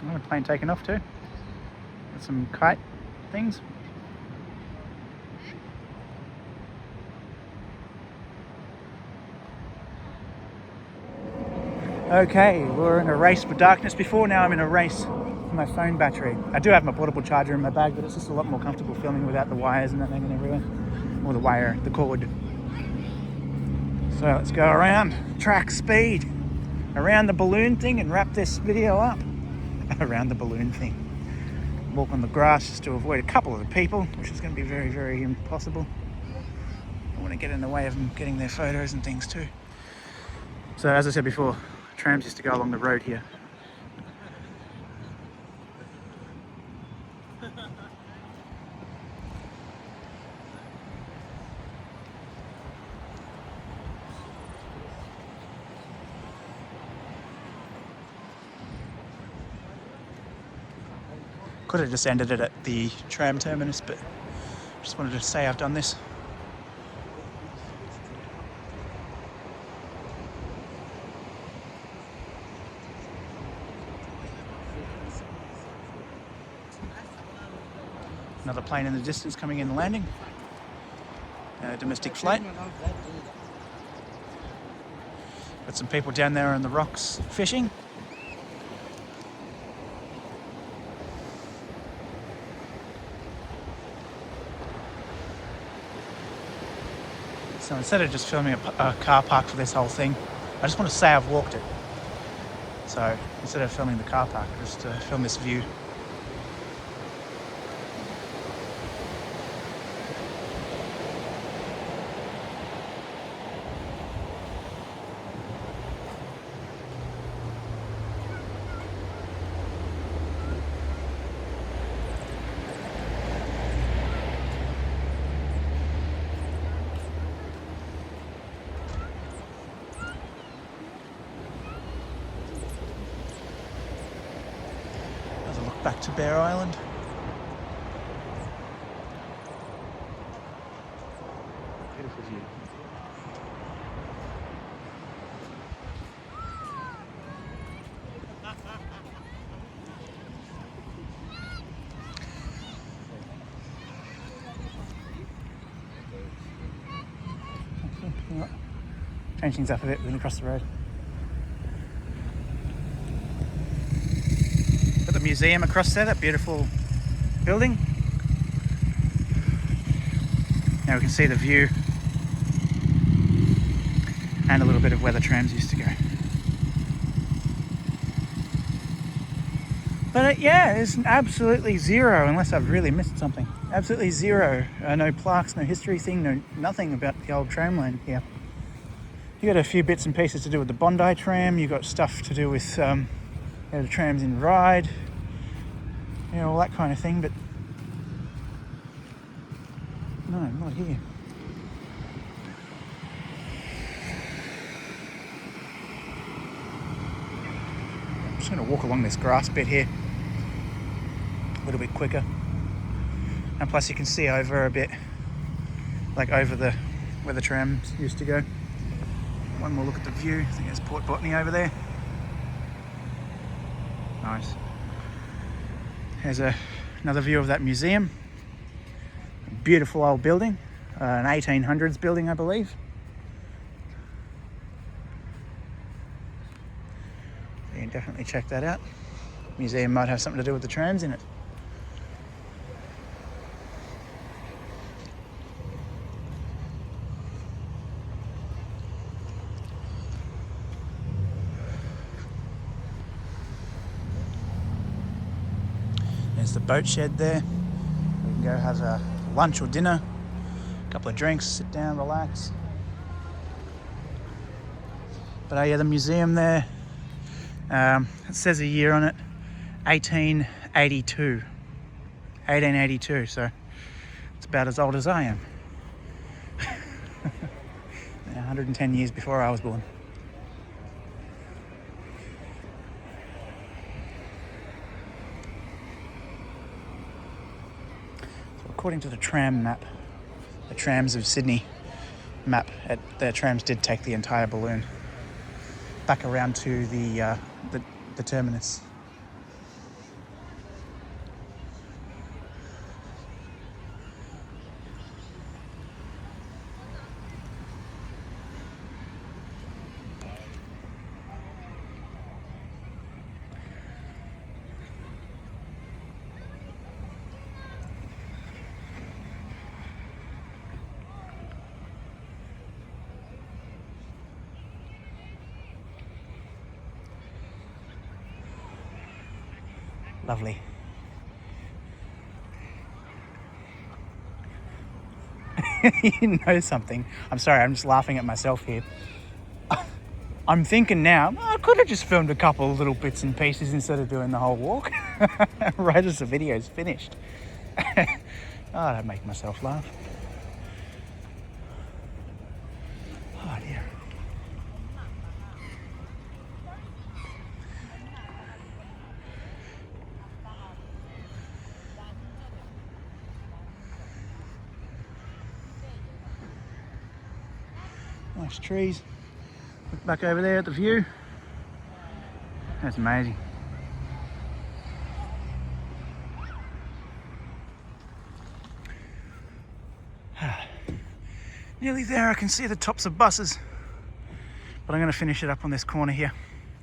Oh, a plane taking off too. Got some kite things. Okay, we were in a race with darkness before, now I'm in a race for my phone battery. I do have my portable charger in my bag, but it's just a lot more comfortable filming without the wires and that hanging everywhere. Or the wire, the cord. So let's go around, track speed, around the balloon thing and wrap this video up. Around the balloon thing. Walk on the grass just to avoid a couple of the people, which is going to be very, very impossible. I want to get in the way of them getting their photos and things too. So as I said before, trams used to go along the road here. Could have just ended it at the tram terminus, but just wanted to say I've done this. Another plane in the distance coming in and landing. Domestic flight. Got some people down there on the rocks fishing. So instead of just filming a car park for this whole thing, I just want to say I've walked it. So instead of filming the car park, just film this view. Back to Bear Island. Beautiful view. Change things up a bit, we're going to cross the road. Museum across there, that beautiful building. Now we can see the view and a little bit of where the trams used to go. But yeah, there's absolutely zero, unless I've really missed something. Absolutely zero. No plaques, no history thing, nothing about the old tram line here. You got a few bits and pieces to do with the Bondi tram. You got stuff to do with the trams in Ride. You know, all that kind of thing, but no, not here. just going to walk along this grass bit here a little bit quicker, and plus you can see over a bit, like over the where the trams used to go. One more look at the view. I think there's Port Botany over there. Nice. Here's another view of that museum. Beautiful old building, an 1800s building, I believe. So you can definitely check that out. Museum might have something to do with the trams in it. There's the boat shed there. We can go have a lunch or dinner, a couple of drinks, sit down, relax. But yeah, the museum there, it says a year on it, 1882. 1882, so it's about as old as I am. 110 years before I was born. According to the tram map, the Trams of Sydney map, the trams did take the entire balloon back around to the terminus. Lovely. You know something? I'm sorry, I'm just laughing at myself here. I'm thinking now, I could have just filmed a couple of little bits and pieces instead of doing the whole walk. Right as the video's finished. Oh, that make myself laugh. Oh dear. Nice trees. Look back over there at the view. That's amazing. Nearly there, I can see the tops of buses. But I'm going to finish it up on this corner here. So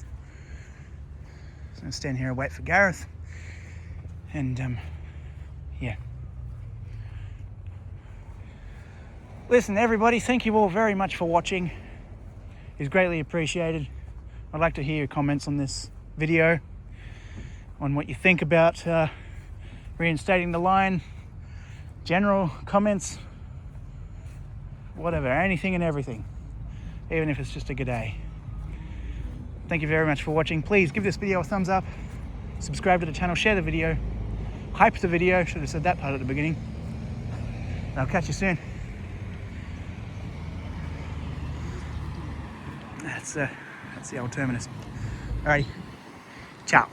I'm going to stand here and wait for Gareth. And yeah. Listen, everybody, thank you all very much for watching. It's greatly appreciated. I'd like to hear your comments on this video, on what you think about reinstating the line, general comments, whatever, anything and everything, even if it's just a good day. Thank you very much for watching. Please give this video a thumbs up, subscribe to the channel, share the video, hype the video, should have said that part at the beginning. And I'll catch you soon. That's the old terminus. Alrighty, ciao.